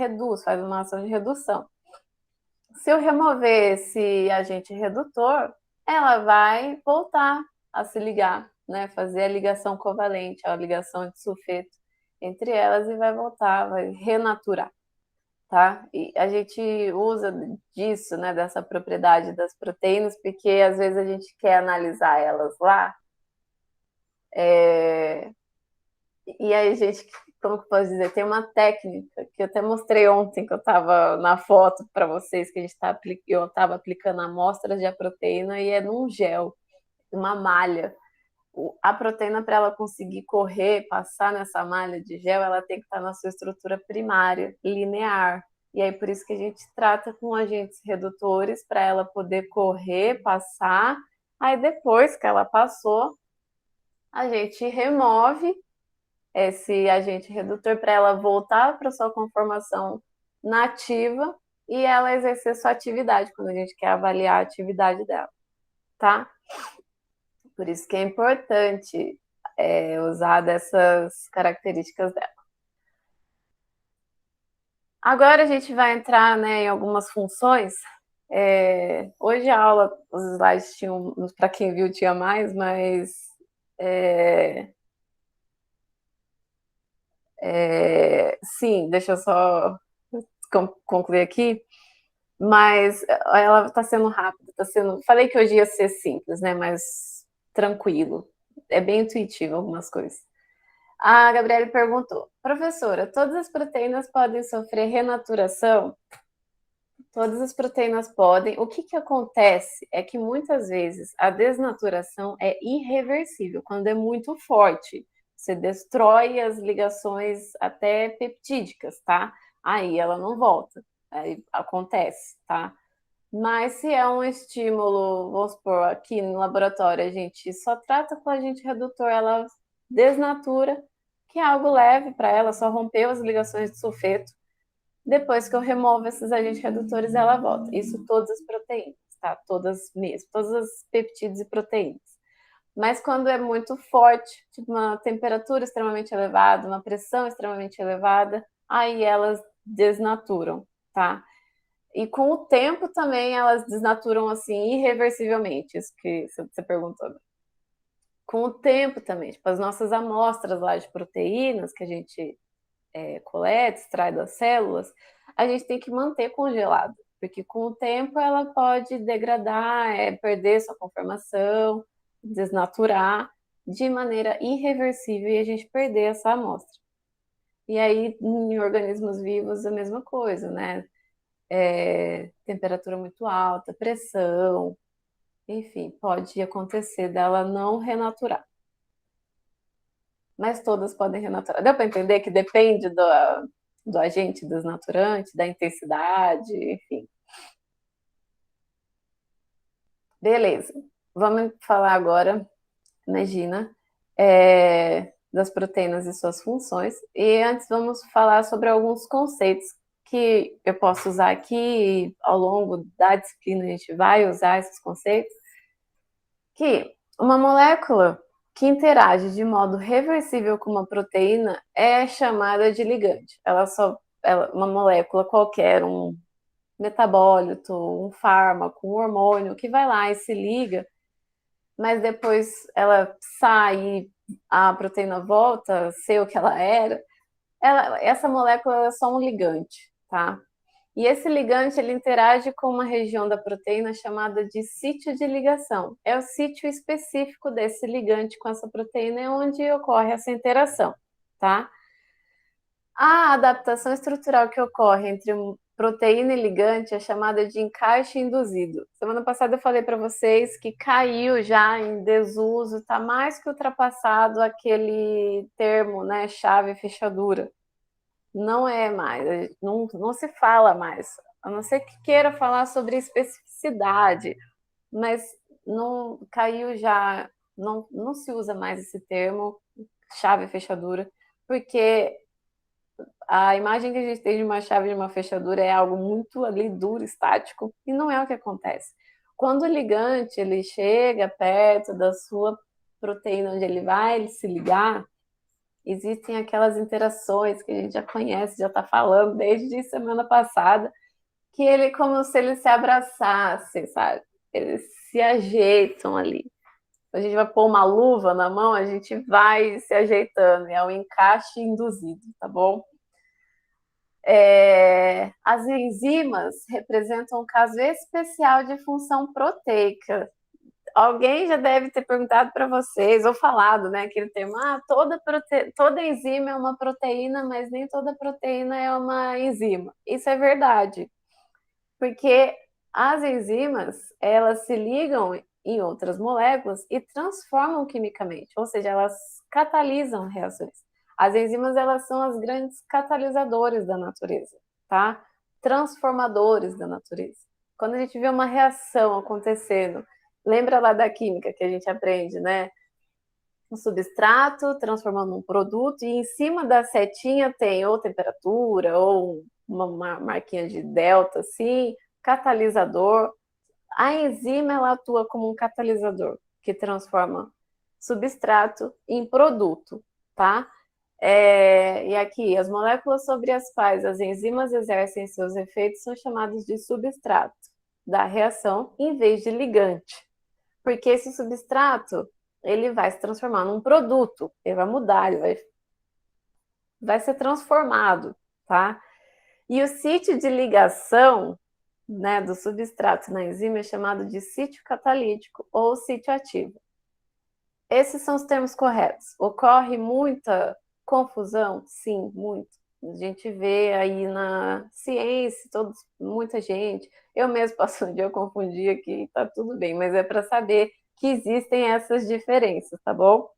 uma ação de redução. Se eu remover esse agente redutor, ela vai voltar a se ligar, né? Fazer a ligação covalente, a ligação de sulfeto entre elas e vai voltar, vai renaturar, tá? E a gente usa disso, né? Dessa propriedade das proteínas, porque às vezes a gente quer analisar elas lá, e aí a gente, como que eu posso dizer, tem uma técnica que eu até mostrei ontem, que eu estava na foto para vocês, que eu estava aplicando amostras de proteína e é num gel, uma malha. A proteína, para ela conseguir correr, passar nessa malha de gel, ela tem que estar na sua estrutura primária, linear. E aí, por isso que a gente trata com agentes redutores, para ela poder correr, passar Aí depois que ela passou, a gente remove esse agente redutor para ela voltar para sua conformação nativa e ela exercer sua atividade, quando a gente quer avaliar a atividade dela, tá? Por isso que é importante usar dessas características dela. Agora a gente vai entrar, né, em algumas funções. Hoje a aula, os slides tinham, para quem viu, tinha mais, mas sim, deixa eu só concluir aqui. Mas ela está sendo rápida, tá sendo. Falei que hoje ia ser simples, né? Mas tranquilo. É bem intuitivo algumas coisas. A Gabriele perguntou: professora, todas as proteínas podem sofrer renaturação? Todas as proteínas podem. O que acontece é que muitas vezes a desnaturação é irreversível, quando é muito forte. Você destrói as ligações até peptídicas, tá? Aí ela não volta. Aí acontece, tá? Mas se é um estímulo, vamos supor, aqui no laboratório, a gente só trata com agente redutor, ela desnatura, que é algo leve para ela, só rompeu as ligações de sulfeto. Depois que eu removo esses agentes redutores, ela volta. Isso todas as proteínas, tá? Todas mesmo, todas as peptídeos e proteínas. Mas quando é muito forte, tipo uma temperatura extremamente elevada, uma pressão extremamente elevada, aí elas desnaturam, tá? E com o tempo também elas desnaturam assim irreversivelmente, isso que você perguntou. Com o tempo também, tipo, as nossas amostras lá de proteínas que a gente coleta, extrai das células, a gente tem que manter congelado, porque com o tempo ela pode degradar, perder sua conformação, desnaturar de maneira irreversível e a gente perder essa amostra. E aí, em organismos vivos, a mesma coisa, né? Temperatura muito alta, pressão, enfim, pode acontecer dela não renaturar. Mas todas podem renaturar. Deu para entender que depende do agente desnaturante, da intensidade, enfim. Beleza. Vamos falar agora, imagina, das proteínas e suas funções. E antes vamos falar sobre alguns conceitos que eu posso usar aqui ao longo da disciplina, a gente vai usar esses conceitos, que uma molécula que interage de modo reversível com uma proteína é chamada de ligante. Uma molécula qualquer, um metabólito, um fármaco, um hormônio que vai lá e se liga, mas depois ela sai e a proteína volta a ser o que ela era. Essa molécula é só um ligante, tá? E esse ligante ele interage com uma região da proteína chamada de sítio de ligação. É o sítio específico desse ligante com essa proteína, é onde ocorre essa interação, tá? A adaptação estrutural que ocorre entre proteína e ligante é chamada de encaixe induzido. Semana passada eu falei para vocês que caiu já em desuso, está mais que ultrapassado aquele termo, né, chave fechadura. Não é mais, não se fala mais, a não ser que queira falar sobre especificidade, mas não caiu já, não se usa mais esse termo, chave fechadura, porque a imagem que a gente tem de uma chave de uma fechadura é algo muito ali duro, estático, e não é o que acontece. Quando o ligante ele chega perto da sua proteína onde ele vai se ligar, existem aquelas interações que a gente já conhece, já está falando desde semana passada, que ele é como se eles se abraçassem, sabe? Eles se ajeitam ali. A gente vai pôr uma luva na mão, a gente vai se ajeitando, é um encaixe induzido, tá bom? As enzimas representam um caso especial de função proteica. Alguém já deve ter perguntado para vocês, ou falado, né, aquele termo, toda enzima é uma proteína, mas nem toda proteína é uma enzima. Isso é verdade, porque as enzimas, elas se ligam em outras moléculas e transformam quimicamente, ou seja, elas catalisam reações. As enzimas, elas são as grandes catalisadores da natureza, tá? Transformadores da natureza. Quando a gente vê uma reação acontecendo Lembra lá da química que a gente aprende, né? Um substrato transformando num produto, e em cima da setinha tem ou temperatura, ou uma marquinha de delta, assim, catalisador. A enzima, ela atua como um catalisador, que transforma substrato em produto, tá? E aqui, as moléculas sobre as quais as enzimas exercem seus efeitos são chamadas de substrato da reação, em vez de ligante. Porque esse substrato, ele vai se transformar num produto, ele vai mudar, ele vai ser transformado, tá? E o sítio de ligação, né, do substrato na enzima é chamado de sítio catalítico ou sítio ativo. Esses são os termos corretos. Ocorre muita confusão? Sim, muito. A gente vê aí na ciência, muita gente. Eu mesmo passo um dia, eu confundi aqui, tá tudo bem, mas é para saber que existem essas diferenças, tá bom?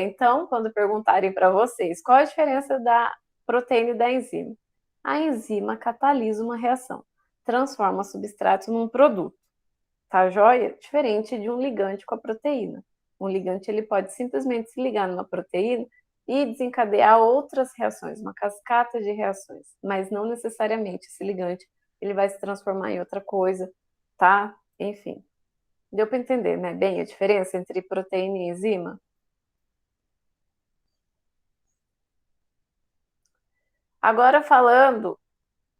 Então, quando perguntarem para vocês qual a diferença da proteína e da enzima, a enzima catalisa uma reação, transforma o substrato num produto, tá joia? Diferente de um ligante com a proteína. Um ligante ele pode simplesmente se ligar numa proteína e desencadear outras reações, uma cascata de reações, mas não necessariamente esse ligante ele vai se transformar em outra coisa, tá? Enfim, deu para entender, né? Bem, a diferença entre proteína e enzima? Agora falando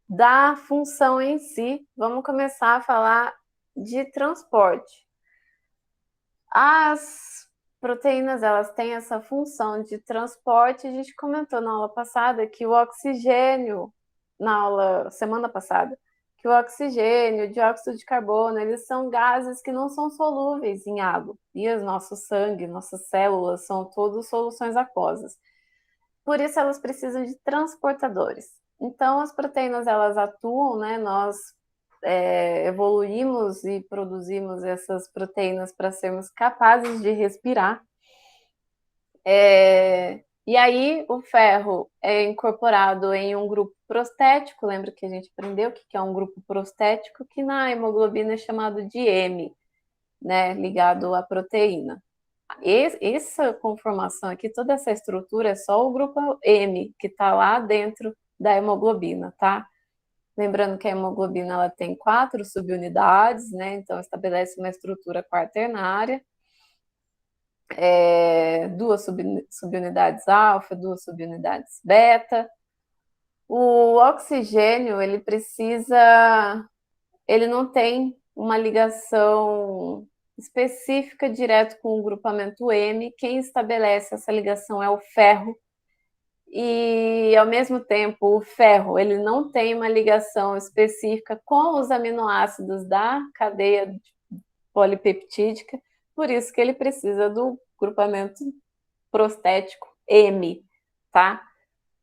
da função em si, vamos começar a falar de transporte. As proteínas, elas têm essa função de transporte. A gente comentou na aula passada que o oxigênio, na aula semana passada, que o oxigênio, o dióxido de carbono, eles são gases que não são solúveis em água. E o nosso sangue, nossas células são todas soluções aquosas. Por isso elas precisam de transportadores. Então as proteínas elas atuam, né? Nós evoluímos e produzimos essas proteínas para sermos capazes de respirar. E aí o ferro é incorporado em um grupo prostético. Lembra que a gente aprendeu o que é um grupo prostético, que na hemoglobina é chamado de M, né? Ligado à proteína. Essa conformação aqui, toda essa estrutura é só o grupo M, que está lá dentro da hemoglobina, tá? Lembrando que a hemoglobina ela tem 4 subunidades, né? Então estabelece uma estrutura quaternária, 2 subunidades alfa, 2 subunidades beta. O oxigênio, ele não tem uma ligação específica direto com o grupamento M. Quem estabelece essa ligação é o ferro. E, ao mesmo tempo, o ferro ele não tem uma ligação específica com os aminoácidos da cadeia polipeptídica, por isso que ele precisa do grupamento prostético M, tá?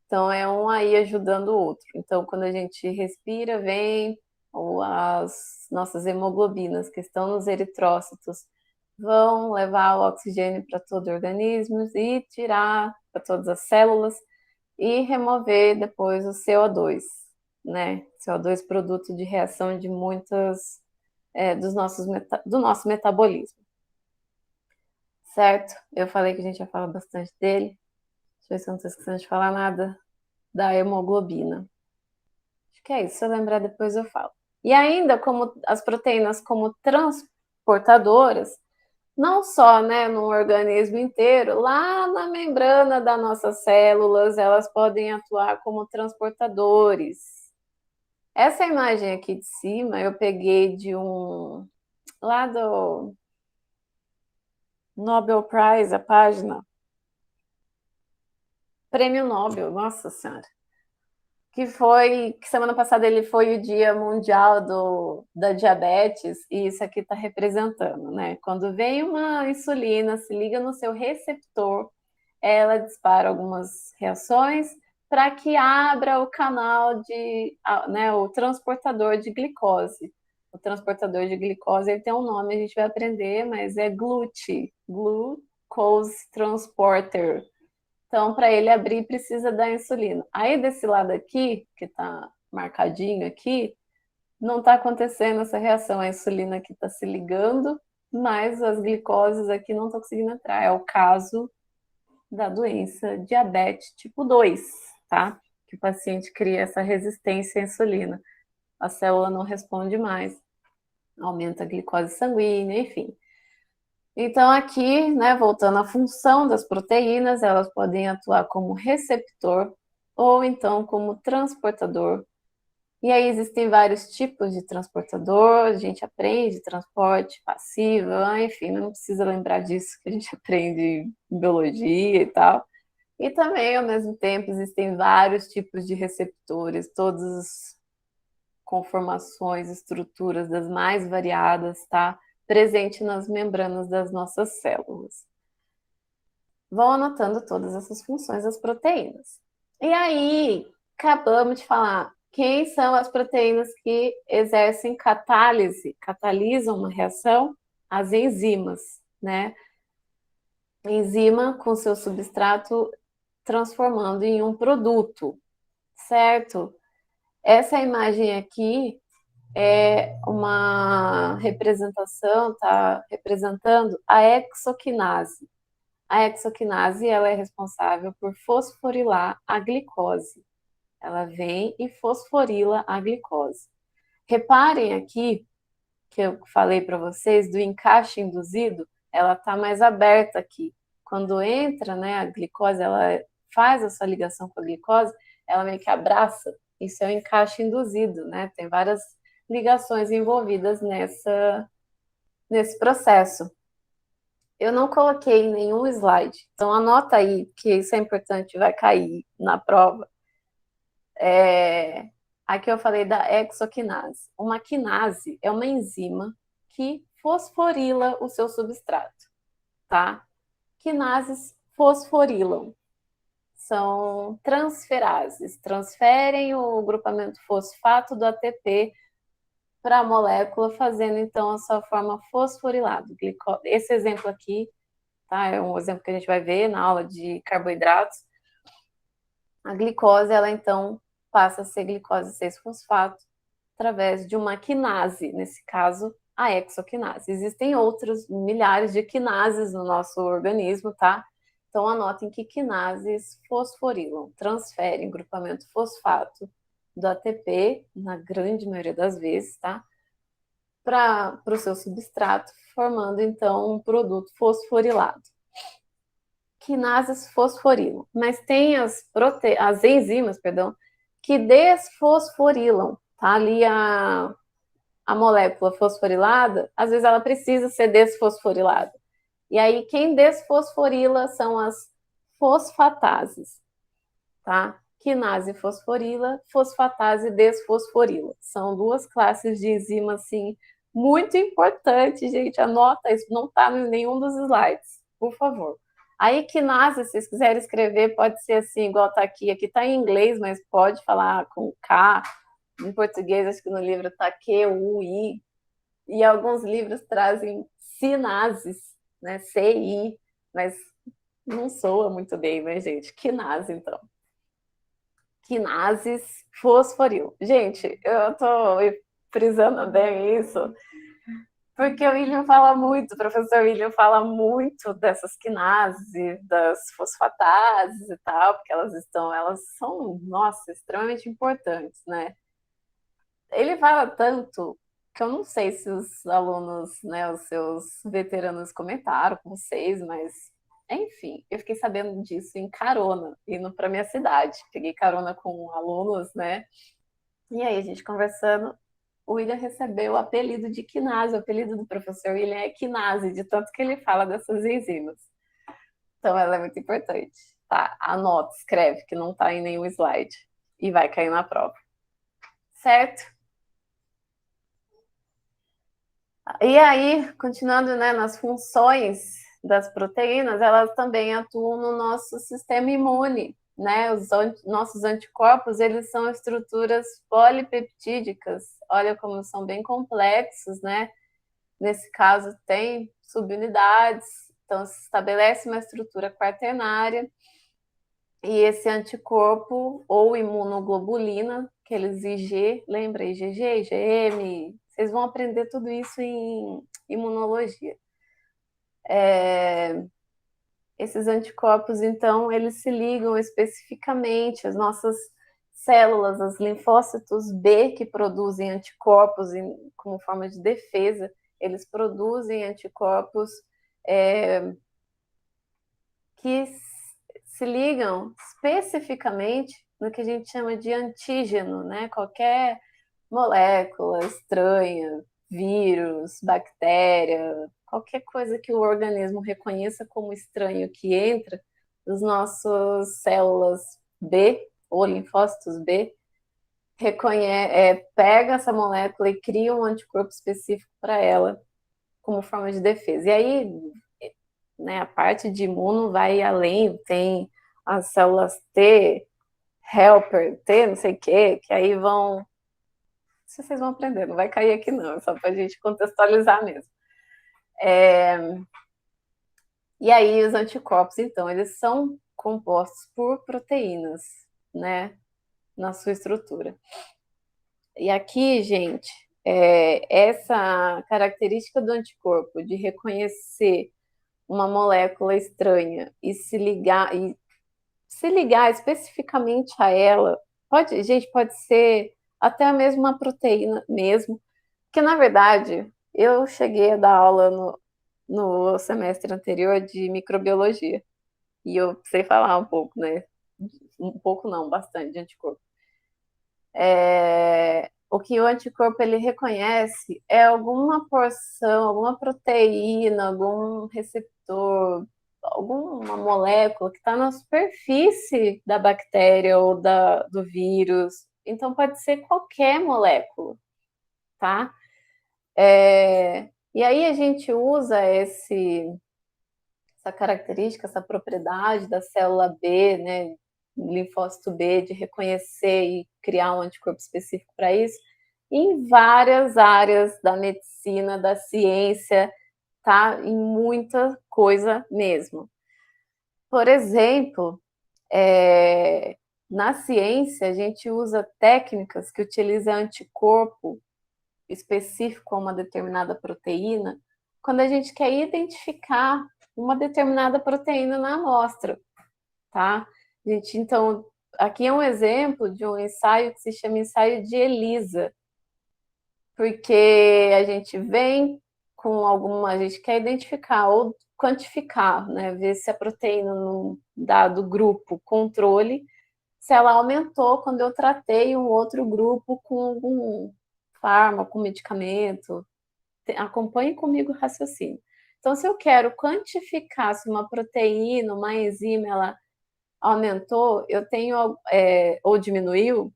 Então, é um aí ajudando o outro. Então, quando a gente respira, vem as nossas hemoglobinas que estão nos eritrócitos vão levar o oxigênio para todo o organismo e tirar para todas as células e remover depois o CO2, né? CO2 produto de reação de muitas do nosso metabolismo. Certo? Eu falei que a gente ia falar bastante dele. Deixa eu ver se eu não estou esquecendo de falar nada da hemoglobina. Acho que é isso, se eu lembrar depois eu falo. E ainda, como as proteínas como transportadoras, não só, né, no organismo inteiro, lá na membrana das nossas células, elas podem atuar como transportadores. Essa imagem aqui de cima eu peguei lá do Nobel Prize, a página. Prêmio Nobel, nossa senhora. Que semana passada ele foi o Dia Mundial da Diabetes, e isso aqui está representando, né? Quando vem uma insulina, se liga no seu receptor, ela dispara algumas reações para que abra o canal né, o transportador de glicose. O transportador de glicose ele tem um nome, a gente vai aprender, mas é GLUT, Glucose Transporter. Então, para ele abrir, precisa da insulina. Aí, desse lado aqui, que está marcadinho aqui, não está acontecendo essa reação. A insulina aqui está se ligando, mas as glicoses aqui não estão conseguindo entrar. É o caso da doença diabetes tipo 2, tá? Que o paciente cria essa resistência à insulina. A célula não responde mais, aumenta a glicose sanguínea, enfim. Então, aqui, né, voltando à função das proteínas, elas podem atuar como receptor ou então como transportador. E aí existem vários tipos de transportador, a gente aprende transporte passivo, enfim, não precisa lembrar disso, que a gente aprende em biologia e tal. E também, ao mesmo tempo, existem vários tipos de receptores, todas as conformações, estruturas das mais variadas, tá? Presente nas membranas das nossas células. Vão anotando todas essas funções das proteínas. E aí, acabamos de falar quem são as proteínas que exercem catálise, catalisam uma reação? As enzimas, né? Enzima com seu substrato transformando em um produto, certo? Essa imagem aqui é uma representação, tá representando a hexoquinase. A hexoquinase, ela é responsável por fosforilar a glicose. Ela vem e fosforila a glicose. Reparem aqui que eu falei para vocês do encaixe induzido, ela está mais aberta aqui. Quando entra, né, a glicose, ela faz essa ligação com a glicose, ela meio que abraça. Isso é o encaixe induzido, né? Tem várias ligações envolvidas nesse processo. Eu não coloquei em nenhum slide, então anota aí, que isso é importante, vai cair na prova. Aqui eu falei da hexoquinase. Uma quinase é uma enzima que fosforila o seu substrato, tá? Quinases fosforilam. São transferases, transferem o grupamento fosfato do ATP para a molécula, fazendo então a sua forma fosforilada. Esse exemplo aqui, tá? É um exemplo que a gente vai ver na aula de carboidratos. A glicose, ela então passa a ser glicose 6-fosfato através de uma quinase, nesse caso, a hexoquinase. Existem outros milhares de quinases no nosso organismo, tá? Então anotem que quinases fosforilam, transferem grupamento fosfato do ATP, na grande maioria das vezes, tá? Para o seu substrato, formando então um produto fosforilado. Quinases fosforilam, mas tem as enzimas, que desfosforilam, tá? Ali a molécula fosforilada, às vezes ela precisa ser desfosforilada. E aí quem desfosforila são as fosfatases, tá? Quinase fosforila, fosfatase desfosforila. São duas classes de enzima, assim, muito importantes, gente. Anota isso, não está em nenhum dos slides, por favor. Aí, quinase, se vocês quiserem escrever, pode ser assim, igual está aqui. Aqui está em inglês, mas pode falar com K. Em português, acho que no livro está Q-U-I. E alguns livros trazem sinases, né? C-I, mas não soa muito bem, né, gente? Quinase, então. Quinases fosforil. Gente, eu tô frisando bem isso, porque o William fala muito, o professor William fala muito dessas quinases, das fosfatases e tal, porque elas são, nossa, extremamente importantes, né? Ele fala tanto que eu não sei se os alunos, né, os seus veteranos comentaram com vocês, mas enfim, eu fiquei sabendo disso em carona, indo para minha cidade. Peguei carona com alunos, né? E aí a gente conversando, o William recebeu o apelido de quinase. O apelido do professor William é quinase, de tanto que ele fala dessas enzimas. Então ela é muito importante, tá? Anota, escreve, que não está em nenhum slide. E vai cair na prova. Certo? E aí, continuando, né, nas funções das proteínas, elas também atuam no nosso sistema imune, né? Os nossos anticorpos, eles são estruturas polipeptídicas. Olha como são bem complexos, né? Nesse caso, tem subunidades, então se estabelece uma estrutura quaternária. E esse anticorpo ou imunoglobulina, aqueles IG, lembra IgG, IgM, vocês vão aprender tudo isso em imunologia. Esses anticorpos, então, eles se ligam especificamente às nossas células, os linfócitos B, que produzem anticorpos como forma de defesa, eles produzem anticorpos que se ligam especificamente no que a gente chama de antígeno, né? Qualquer molécula estranha, vírus, bactéria, qualquer coisa que o organismo reconheça como estranho que entra nas nossas células B ou linfócitos B, pega essa molécula e cria um anticorpo específico para ela como forma de defesa. E aí, né, a parte de imuno vai além, tem as células T, helper, T, não sei o quê, que aí vão. Se vocês vão aprender, não vai cair aqui não, é só para a gente contextualizar mesmo. E aí, os anticorpos, então, eles são compostos por proteínas, né, na sua estrutura. E aqui, gente, essa característica do anticorpo de reconhecer uma molécula estranha e se ligar especificamente a ela, pode ser até mesmo uma proteína mesmo, porque na verdade eu cheguei a dar aula no semestre anterior de microbiologia e eu sei falar um pouco, né? Um pouco não, bastante de anticorpo. O que o anticorpo ele reconhece é alguma porção, alguma proteína, algum receptor, alguma molécula que está na superfície da bactéria ou do vírus. Então pode ser qualquer molécula, tá? E aí a gente usa essa característica, essa propriedade da célula B, né, linfócito B, de reconhecer e criar um anticorpo específico para isso, em várias áreas da medicina, da ciência, tá? Em muita coisa mesmo. Por exemplo, na ciência, a gente usa técnicas que utilizam anticorpo específico a uma determinada proteína, quando a gente quer identificar uma determinada proteína na amostra, tá? Gente, então, aqui é um exemplo de um ensaio que se chama ensaio de ELISA, porque a gente vem com a gente quer identificar ou quantificar, né? Ver se a proteína num dado grupo controle, se ela aumentou quando eu tratei um outro grupo com algum fármaco, medicamento. Acompanhe comigo o raciocínio. Então, se eu quero quantificar se uma proteína, uma enzima, ela aumentou, eu tenho ou diminuiu,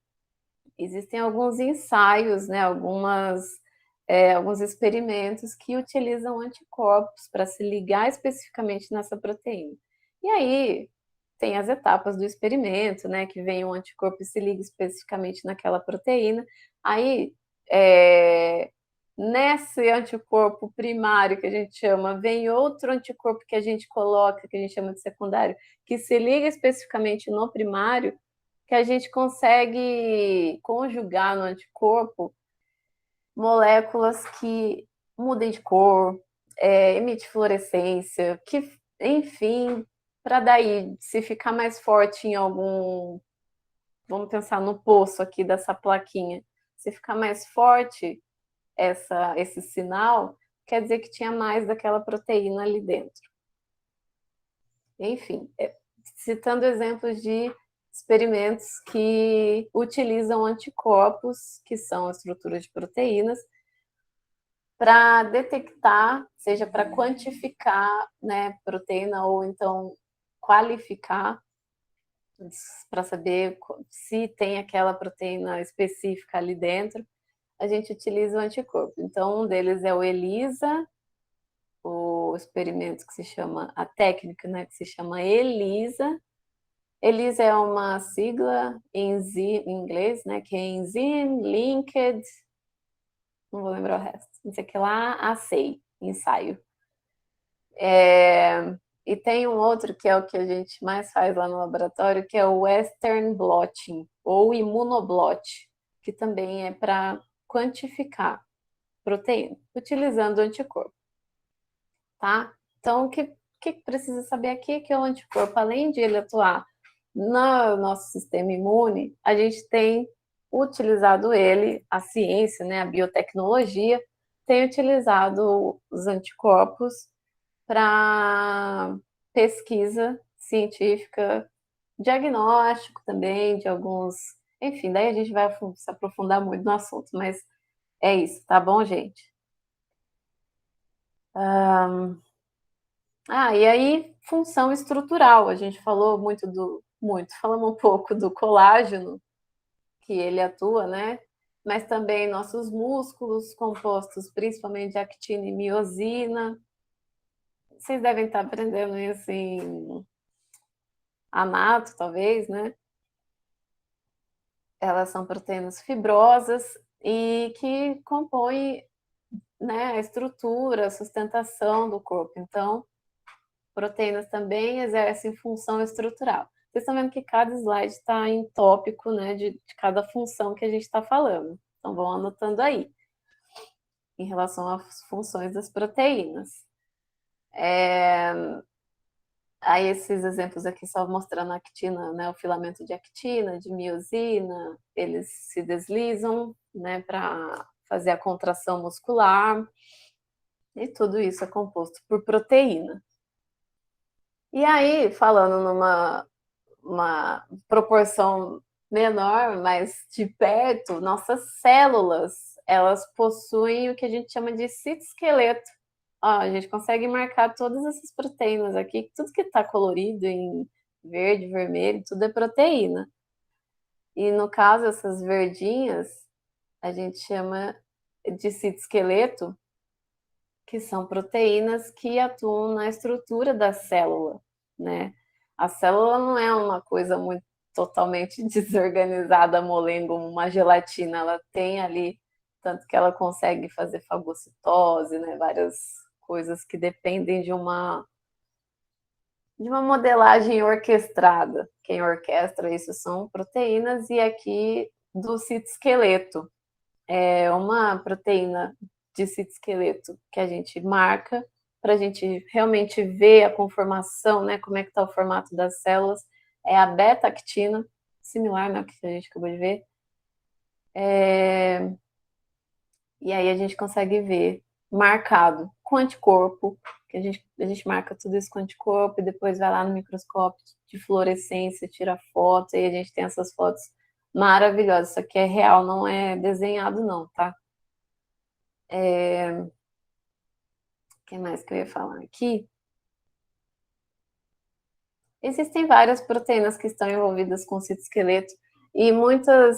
existem alguns ensaios, né, alguns experimentos que utilizam anticorpos para se ligar especificamente nessa proteína. E aí tem as etapas do experimento, né, que vem um anticorpo e se liga especificamente naquela proteína. Aí, nesse anticorpo primário que a gente chama, vem outro anticorpo que a gente coloca, que a gente chama de secundário, que se liga especificamente no primário, que a gente consegue conjugar no anticorpo moléculas que mudem de cor, emite fluorescência, que, enfim, para daí, se ficar mais forte em algum, vamos pensar no poço aqui dessa plaquinha, se ficar mais forte esse sinal, quer dizer que tinha mais daquela proteína ali dentro. Enfim, citando exemplos de experimentos que utilizam anticorpos, que são estruturas de proteínas, para detectar, seja para quantificar, né, proteína ou então qualificar, para saber se tem aquela proteína específica ali dentro, a gente utiliza o anticorpo. Então, um deles é o ELISA, o experimento que se chama, a técnica, né, que se chama ELISA. ELISA é uma sigla em inglês, né, que é Enzyme Linked, não vou lembrar o resto, não sei o que lá, assay, ensaio. E tem um outro que é o que a gente mais faz lá no laboratório, que é o Western blotting, ou imunoblot, que também é para quantificar proteína, utilizando anticorpo, tá? Então, o que precisa saber aqui é que o anticorpo, além de ele atuar no nosso sistema imune, a gente tem utilizado ele, a ciência, né, a biotecnologia, tem utilizado os anticorpos para pesquisa científica, diagnóstico também de alguns. Enfim, daí a gente vai se aprofundar muito no assunto, mas é isso, tá bom, gente? E aí, função estrutural. A gente falou falamos um pouco do colágeno, que ele atua, né? Mas também nossos músculos, compostos principalmente de actina e miosina. Vocês devem estar aprendendo isso em anato, talvez, né? Elas são proteínas fibrosas e que compõem, né, a estrutura, a sustentação do corpo. Então, proteínas também exercem função estrutural. Vocês estão vendo que cada slide está em tópico, né, de cada função que a gente está falando. Então, vão anotando aí, em relação às funções das proteínas. Aí esses exemplos aqui só mostrando a actina, né, o filamento de actina, de miosina, eles se deslizam, né, para fazer a contração muscular, e tudo isso é composto por proteína. E aí, falando uma proporção menor, mas de perto, nossas células, elas possuem o que a gente chama de citoesqueleto. Ó, a gente consegue marcar todas essas proteínas aqui, tudo que está colorido em verde, vermelho, tudo é proteína. E no caso, essas verdinhas, a gente chama de citoesqueleto, que são proteínas que atuam na estrutura da célula, né? A célula não é uma coisa muito totalmente desorganizada, molenga, como uma gelatina, ela tem ali, tanto que ela consegue fazer fagocitose, né? Várias coisas que dependem de uma modelagem orquestrada. Quem orquestra isso são proteínas, e aqui do citoesqueleto. É uma proteína de citoesqueleto que a gente marca para a gente realmente ver a conformação, né, como é que está o formato das células, é a beta-actina, similar, né, que a gente acabou de ver. E aí a gente consegue ver marcado com anticorpo, que a gente marca tudo isso com anticorpo e depois vai lá no microscópio de fluorescência, tira foto, e a gente tem essas fotos maravilhosas. Isso aqui é real, não é desenhado não, tá? O que mais que eu ia falar aqui? Existem várias proteínas que estão envolvidas com o citoesqueleto e muitas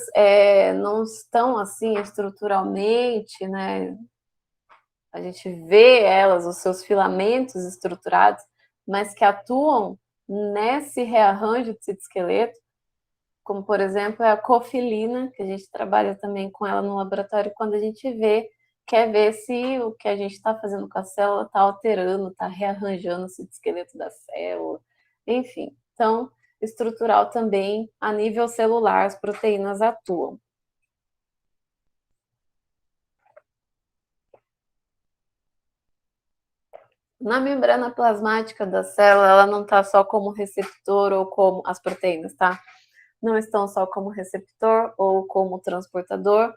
não estão assim estruturalmente, né? A gente vê elas, os seus filamentos estruturados, mas que atuam nesse rearranjo de citoesqueleto, como por exemplo a cofilina, que a gente trabalha também com ela no laboratório, quando a gente quer ver se o que a gente está fazendo com a célula está alterando, está rearranjando o citoesqueleto da célula, enfim. Então, estrutural também, a nível celular, as proteínas atuam. Na membrana plasmática da célula, ela não está só como receptor ou como as proteínas, tá? Não estão só como receptor ou como transportador,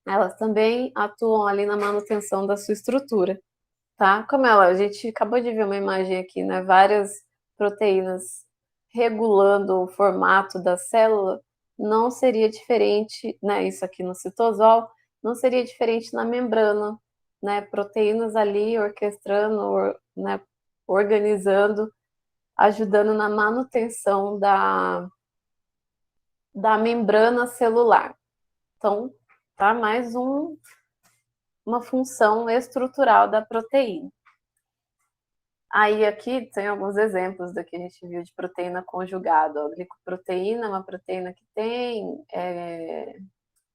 elas também atuam ali na manutenção da sua estrutura, tá? Como a gente acabou de ver uma imagem aqui, né? Várias proteínas regulando o formato da célula, não seria diferente, né? Isso aqui no citosol, não seria diferente na membrana, né? Proteínas ali orquestrando, né? Organizando, ajudando na manutenção da membrana celular. Então, tá? Mais uma função estrutural da proteína. Aí aqui tem alguns exemplos do que a gente viu de proteína conjugada. A glicoproteína é uma proteína que tem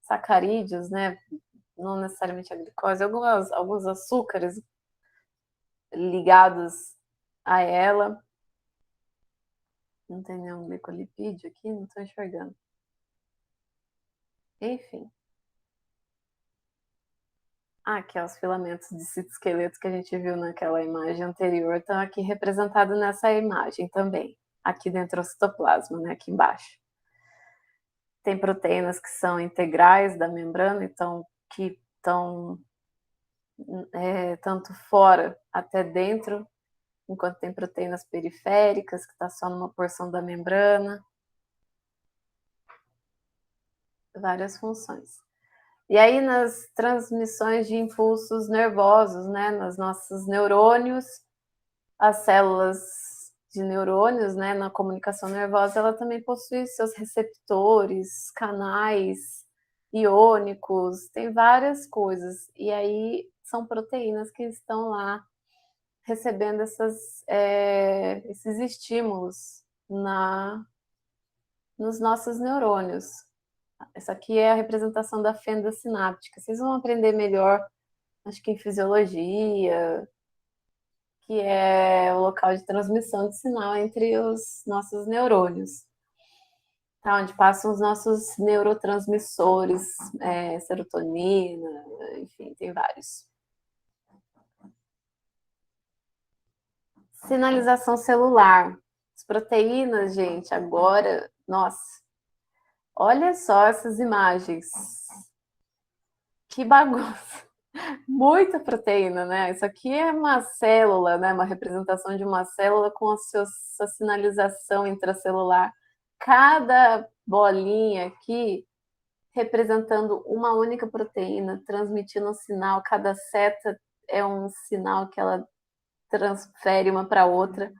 sacarídeos, né? Não necessariamente a glicose, alguns açúcares ligados a ela. Não tem nenhum glicolipídio aqui, não estou enxergando. Enfim. Aqui, ó, os filamentos de citoesqueleto que a gente viu naquela imagem anterior estão aqui representados nessa imagem também. Aqui dentro do citoplasma, né? Aqui embaixo. Tem proteínas que são integrais da membrana, então que estão tanto fora até dentro, enquanto tem proteínas periféricas, que está só numa porção da membrana. Várias funções. E aí, nas transmissões de impulsos nervosos, né, nos nossos neurônios, as células de neurônios, né, na comunicação nervosa, ela também possui seus receptores, canais iônicos, tem várias coisas. E aí, são proteínas que estão lá recebendo esses estímulos nos nossos neurônios. Essa aqui é a representação da fenda sináptica. Vocês vão aprender melhor, acho que em fisiologia, que é o local de transmissão de sinal entre os nossos neurônios. Tá, onde passam os nossos neurotransmissores, serotonina, enfim, tem vários. Sinalização celular. As proteínas, gente, agora, nossa, olha só essas imagens. Que bagunça. Muita proteína, né? Isso aqui é uma célula, né? Uma representação de uma célula com a sua sinalização intracelular. Cada bolinha aqui representando uma única proteína, transmitindo um sinal. Cada seta é um sinal que ela transfere uma para outra.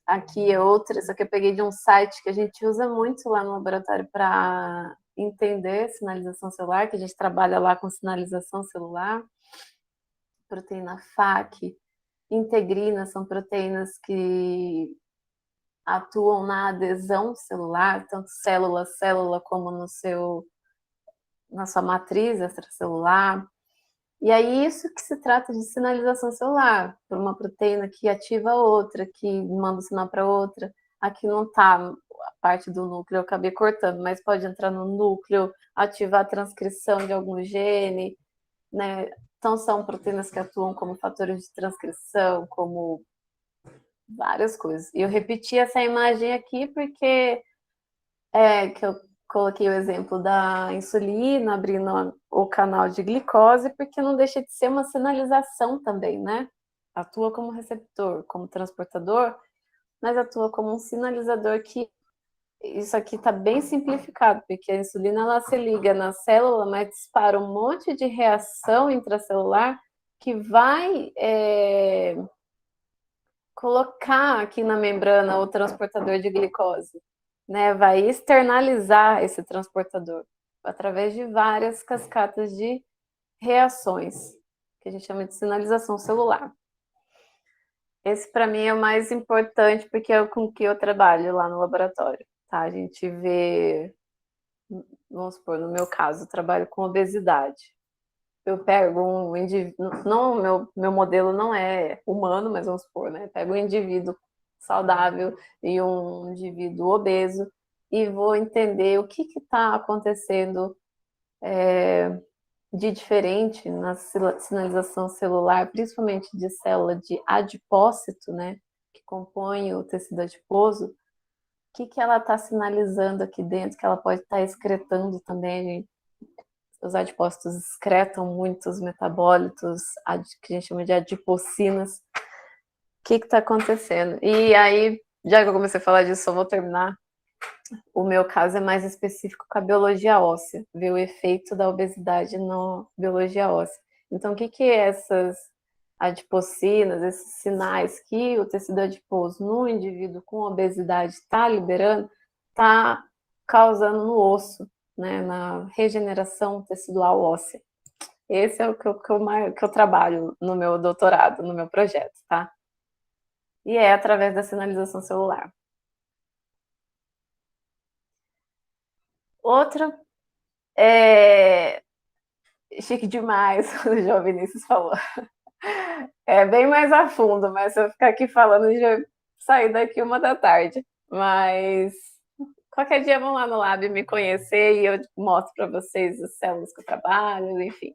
Aqui é outra. Isso aqui eu peguei de um site que a gente usa muito lá no laboratório para entender sinalização celular, que a gente trabalha lá com sinalização celular. Proteína FAC, integrina, são proteínas que atuam na adesão celular, tanto célula a célula como na sua matriz extracelular. E aí isso que se trata de sinalização celular, por uma proteína que ativa a outra, que manda o sinal para outra. Aqui não está a parte do núcleo, eu acabei cortando, mas pode entrar no núcleo, ativar a transcrição de algum gene, né? Então são proteínas que atuam como fatores de transcrição, como várias coisas. E eu repeti essa imagem aqui porque que eu coloquei o exemplo da insulina abrindo o canal de glicose, porque não deixa de ser uma sinalização também, né? Atua como receptor, como transportador, mas atua como um sinalizador que isso aqui está bem simplificado, porque a insulina ela se liga na célula, mas dispara um monte de reação intracelular que vai colocar aqui na membrana o transportador de glicose, né? Vai externalizar esse transportador através de várias cascatas de reações, que a gente chama de sinalização celular. Esse, para mim, é o mais importante, porque é com que eu trabalho lá no laboratório. Tá? A gente vê, vamos supor, no meu caso, eu trabalho com obesidade. Eu pego um indivíduo, não, meu modelo não é humano, mas vamos supor, né? Pego um indivíduo saudável e um indivíduo obeso e vou entender o que está acontecendo de diferente na sinalização celular, principalmente de célula de adipócito, né? Que compõe o tecido adiposo. O que ela está sinalizando aqui dentro, que ela pode estar excretando também. Os adipócitos excretam muitos metabólitos, que a gente chama de adipocinas. O que está acontecendo? E aí, já que eu comecei a falar disso, só vou terminar. O meu caso é mais específico com a biologia óssea, ver o efeito da obesidade na biologia óssea. Então, o que é essas adipocinas, esses sinais que o tecido adiposo no indivíduo com obesidade está liberando, está causando no osso, né, na regeneração tecidual óssea. Esse é o que eu trabalho no meu doutorado, no meu projeto, tá? E é através da sinalização celular. Outra chique demais, o João Vinícius falou. É bem mais a fundo, mas se eu ficar aqui falando, já sair daqui 1 da tarde. Mas qualquer dia vão lá no Lab me conhecer e eu mostro para vocês as células que eu trabalho, enfim.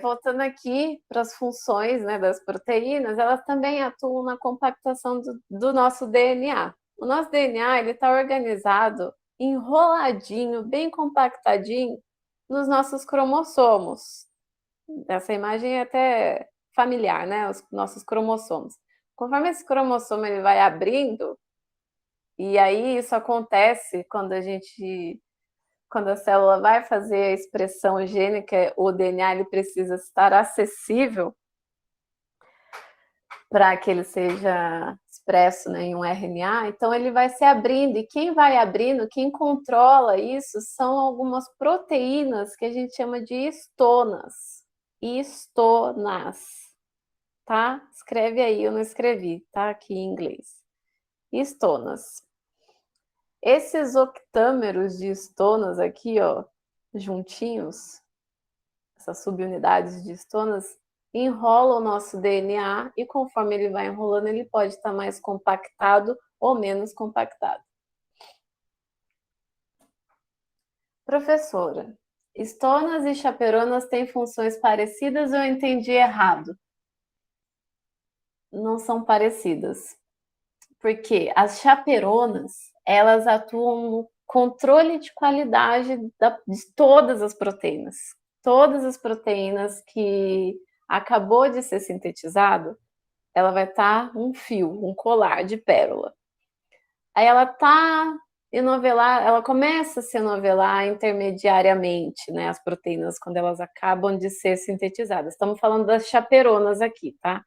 Voltando aqui para as funções, né, das proteínas, elas também atuam na compactação do nosso DNA. O nosso DNA está organizado, enroladinho, bem compactadinho nos nossos cromossomos. Essa imagem é até familiar, né? Os nossos cromossomos. Conforme esse cromossomo ele vai abrindo, e aí isso acontece quando a célula vai fazer a expressão gênica, o DNA ele precisa estar acessível para que ele seja expresso, né, em um RNA, então ele vai se abrindo, e quem vai abrindo, quem controla isso são algumas proteínas que a gente chama de histonas. Histonas, tá? Escreve aí, eu não escrevi, tá aqui em inglês. Histonas. Esses octâmeros de histonas aqui, ó, juntinhos, essas subunidades de histonas, enrolam o nosso DNA e conforme ele vai enrolando, ele pode estar mais compactado ou menos compactado. Professora, histonas e chaperonas têm funções parecidas ou eu entendi errado? Não são parecidas. Porque as chaperonas, elas atuam no controle de qualidade de todas as proteínas. Todas as proteínas que acabou de ser sintetizado, ela vai estar um fio, um colar de pérola. Aí ela está ela começa a se enovelar intermediariamente, né, as proteínas, quando elas acabam de ser sintetizadas. Estamos falando das chaperonas aqui, tá?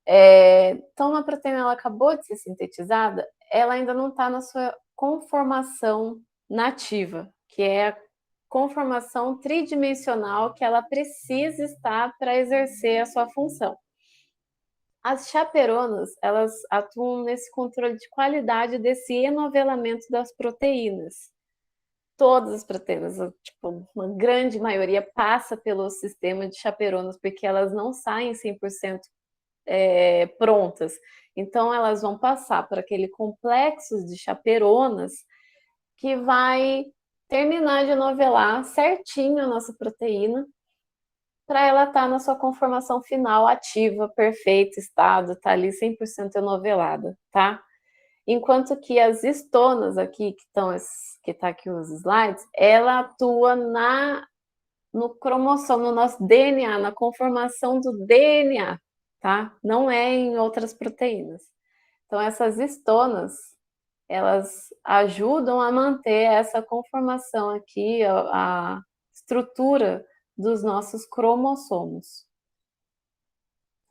Então, uma proteína ela acabou de ser sintetizada, ela ainda não está na sua conformação nativa, que é a conformação tridimensional que ela precisa estar para exercer a sua função. As chaperonas, elas atuam nesse controle de qualidade desse enovelamento das proteínas. Todas as proteínas, tipo, uma grande maioria passa pelo sistema de chaperonas, porque elas não saem 100% prontas. Então, elas vão passar por aquele complexo de chaperonas que vai terminar de novelar certinho a nossa proteína para ela estar na sua conformação final ativa, perfeito estado, tá ali 100% enovelada, tá? Enquanto que as histonas aqui, que tá aqui os slides, ela atua no cromossomo, no nosso DNA, na conformação do DNA, tá? Não é em outras proteínas. Então, essas histonas, elas ajudam a manter essa conformação aqui, a estrutura dos nossos cromossomos.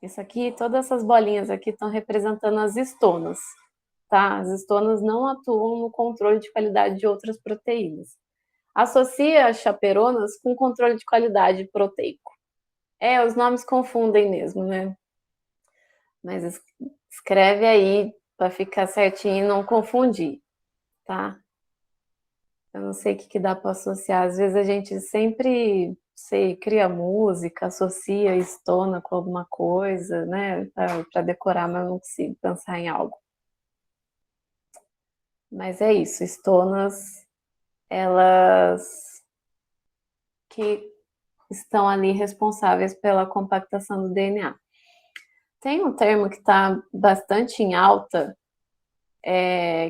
Isso aqui, todas essas bolinhas aqui estão representando as histonas, tá? As histonas não atuam no controle de qualidade de outras proteínas. Associa as chaperonas com controle de qualidade proteico. Os nomes confundem mesmo, né? Mas escreve aí para ficar certinho e não confundir, tá? Eu não sei o que dá para associar. Às vezes a gente sempre, cria música, associa estona com alguma coisa, né? Para decorar, mas eu não consigo pensar em algo. Mas é isso, estonas, elas que estão ali responsáveis pela compactação do DNA. Tem um termo que está bastante em alta,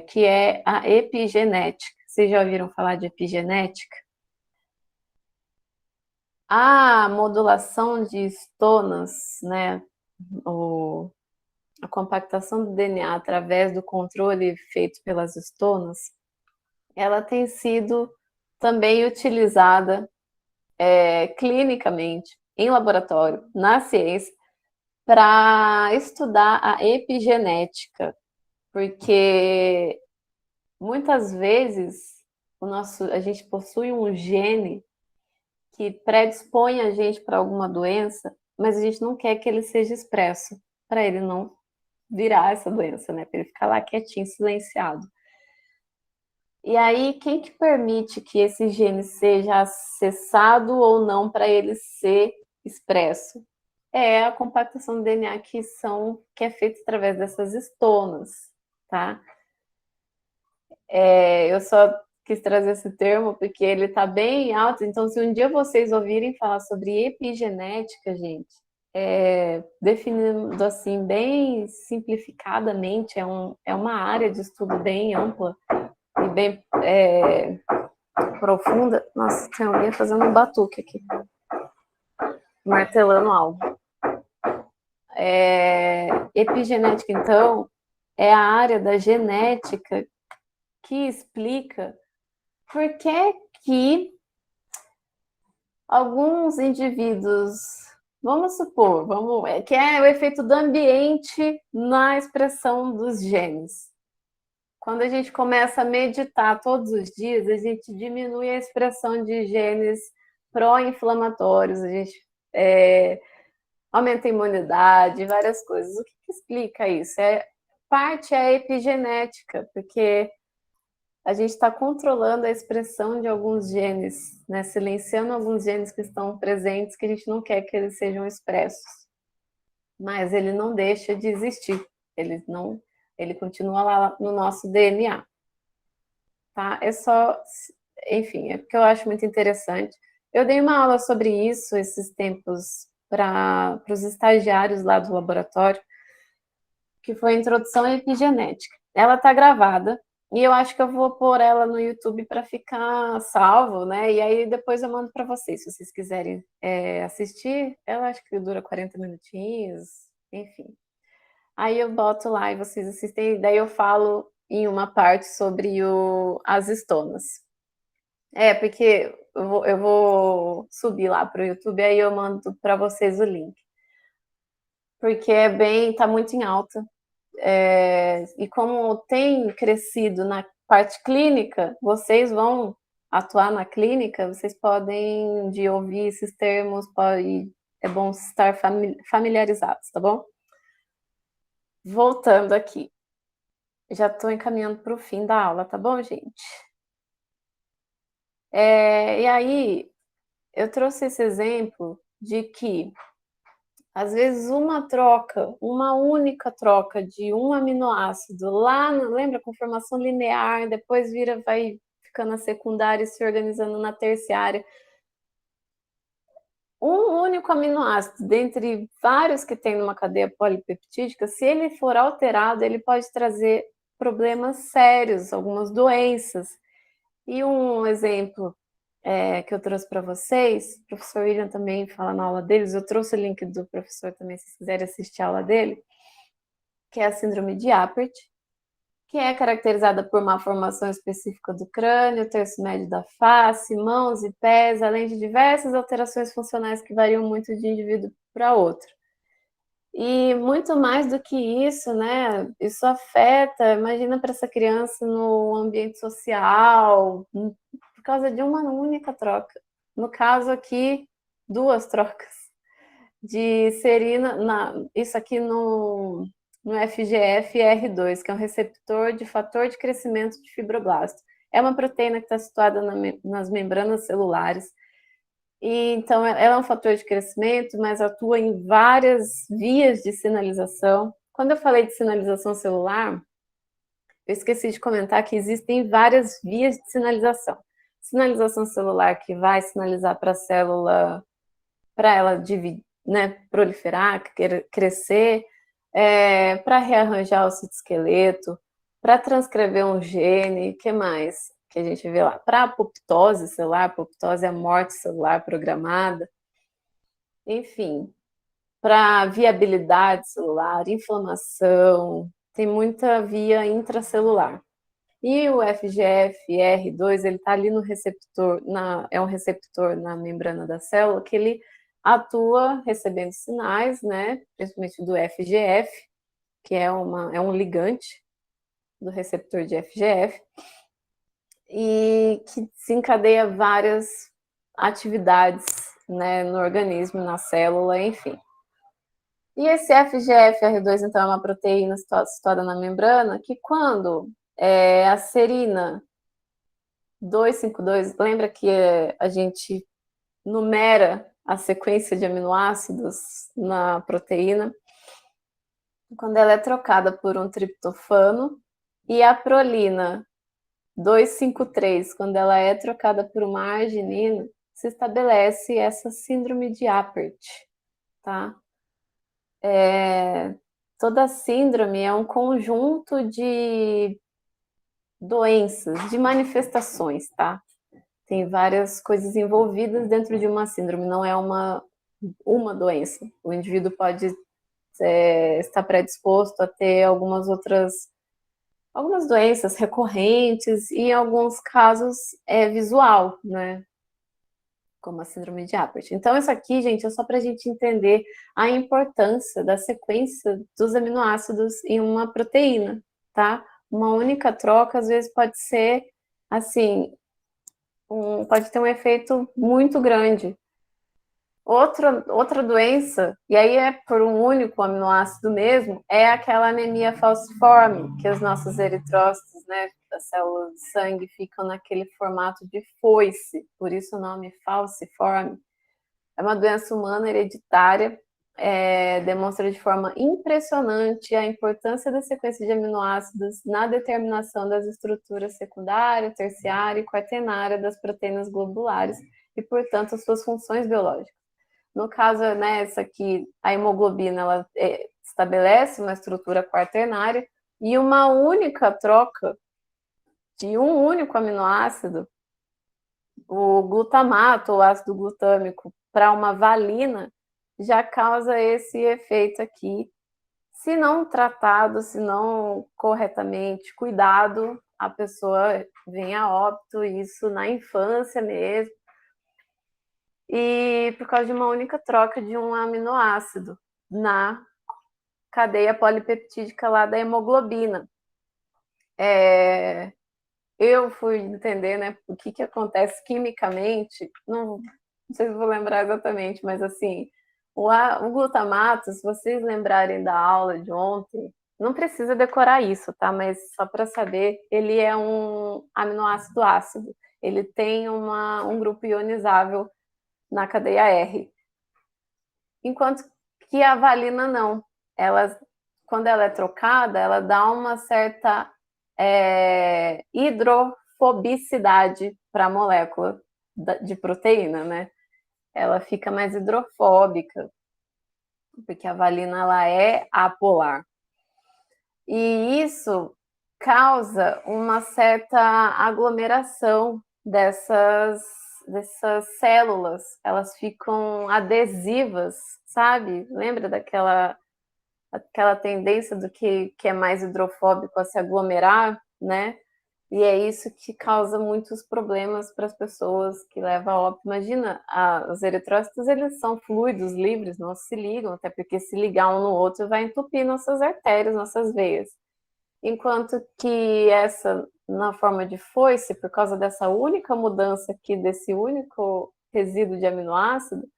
que é a epigenética. Vocês já ouviram falar de epigenética? A modulação de estonas, né, a compactação do DNA através do controle feito pelas estonas, ela tem sido também utilizada clinicamente, em laboratório, na ciência, para estudar a epigenética, porque muitas vezes a gente possui um gene que predispõe a gente para alguma doença, mas a gente não quer que ele seja expresso, para ele não virar essa doença, né? Para ele ficar lá quietinho, silenciado. E aí, quem que permite que esse gene seja acessado ou não para ele ser expresso é a compactação do DNA que é feita através dessas estonas, tá? Eu só quis trazer esse termo porque ele está bem alto, então se um dia vocês ouvirem falar sobre epigenética, gente, definindo assim bem simplificadamente, é uma área de estudo bem ampla e bem profunda. Nossa, tem alguém fazendo um batuque aqui, martelando algo. Epigenética, então, é a área da genética que explica por que alguns indivíduos, vamos supor, que é o efeito do ambiente na expressão dos genes. Quando a gente começa a meditar todos os dias, a gente diminui a expressão de genes pró-inflamatórios, a gente aumenta a imunidade, várias coisas. O que explica isso? Parte é a epigenética, porque a gente está controlando a expressão de alguns genes, né? Silenciando alguns genes que estão presentes, que a gente não quer que eles sejam expressos. Mas ele não deixa de existir, ele continua lá no nosso DNA. Tá? Enfim, é porque eu acho muito interessante. Eu dei uma aula sobre isso esses tempos para os estagiários lá do laboratório, que foi a introdução à epigenética. Ela está gravada, e eu acho que eu vou pôr ela no YouTube para ficar salvo, né? E aí depois eu mando para vocês, se vocês quiserem assistir. Ela acho que dura 40 minutinhos, enfim. Aí eu boto lá e vocês assistem, daí eu falo em uma parte sobre as estonas. Porque eu vou subir lá para o YouTube, aí eu mando para vocês o link. Porque tá muito em alta. E como tem crescido na parte clínica, vocês vão atuar na clínica, vocês podem de ouvir esses termos, é bom estar familiarizados, tá bom? Voltando aqui. Já estou encaminhando para o fim da aula, tá bom, gente? E aí, eu trouxe esse exemplo de que às vezes uma única troca de um aminoácido lá, lembra, conformação linear, depois vai ficando na secundária e se organizando na terciária. Um único aminoácido, dentre vários que tem numa cadeia polipeptídica, se ele for alterado, ele pode trazer problemas sérios, algumas doenças. E um exemplo que eu trouxe para vocês, o professor William também fala na aula deles, eu trouxe o link do professor também, se vocês quiserem assistir a aula dele, que é a síndrome de Apert, que é caracterizada por uma formação específica do crânio, terço médio da face, mãos e pés, além de diversas alterações funcionais que variam muito de indivíduo para outro. E muito mais do que isso, né? Isso afeta, imagina para essa criança no ambiente social, por causa de uma única troca. No caso aqui, 2 trocas de serina, isso aqui no FGF-R2, que é um receptor de fator de crescimento de fibroblasto. É uma proteína que está situada nas membranas celulares. E, então, ela é um fator de crescimento, mas atua em várias vias de sinalização. Quando eu falei de sinalização celular, eu esqueci de comentar que existem várias vias de sinalização. Sinalização celular que vai sinalizar para a célula, para ela dividir, né, proliferar, crescer, para rearranjar o citoesqueleto, para transcrever um gene, o que mais que a gente vê lá? Para apoptose celular, apoptose é a morte celular programada, enfim, para viabilidade celular, inflamação, tem muita via intracelular. E o FGFR2, ele está ali no receptor, é um receptor na membrana da célula, que ele atua recebendo sinais, né, principalmente do FGF, que é um ligante do receptor de FGF, e que desencadeia várias atividades, né, no organismo, na célula, enfim. E esse FGFR2, então, é uma proteína situada na membrana, que quando a serina 252, lembra que a gente numera a sequência de aminoácidos na proteína, quando ela é trocada por um triptofano, e a prolina 2,5,3, quando ela é trocada por uma arginina, se estabelece essa síndrome de Apert, tá? Toda síndrome é um conjunto de doenças, de manifestações, tá? Tem várias coisas envolvidas dentro de uma síndrome, não é uma doença. O indivíduo pode estar predisposto a ter algumas doenças recorrentes e, em alguns casos, visual, né? Como a síndrome de Apert. Então, isso aqui, gente, é só para a gente entender a importância da sequência dos aminoácidos em uma proteína, tá? Uma única troca, às vezes, pode ser, assim, pode ter um efeito muito grande. Outra doença, e aí é por um único aminoácido mesmo, é aquela anemia falciforme, que os nossos eritrócitos, né, das células de sangue, ficam naquele formato de foice, por isso o nome falciforme. É uma doença humana hereditária, demonstra de forma impressionante a importância da sequência de aminoácidos na determinação das estruturas secundária, terciária e quaternária das proteínas globulares e, portanto, as suas funções biológicas. No caso, né, essa aqui, a hemoglobina, ela estabelece uma estrutura quaternária e uma única troca de um único aminoácido, o glutamato, ou ácido glutâmico, para uma valina, já causa esse efeito aqui. Se não tratado, se não corretamente cuidado, a pessoa vem a óbito, isso na infância mesmo, e por causa de uma única troca de um aminoácido na cadeia polipeptídica lá da hemoglobina. Eu fui entender, né, o que acontece quimicamente, não sei se vou lembrar exatamente, mas assim, o glutamato, se vocês lembrarem da aula de ontem, não precisa decorar isso, tá? Mas só para saber, ele é um aminoácido ácido, ele tem um grupo ionizável na cadeia R. Enquanto que a valina não. Quando ela é trocada, ela dá uma certa hidrofobicidade para a molécula de proteína, né? Ela fica mais hidrofóbica, porque a valina ela é apolar. E isso causa uma certa aglomeração dessas células, elas ficam adesivas, sabe? Lembra daquela tendência do que é mais hidrofóbico a se aglomerar, né? E é isso que causa muitos problemas para as pessoas, que leva a óbito. Imagina, os eritrócitos, eles são fluidos livres, não se ligam, até porque se ligar um no outro vai entupir nossas artérias, nossas veias. Enquanto que essa, na forma de foice, por causa dessa única mudança aqui, desse único resíduo de aminoácido,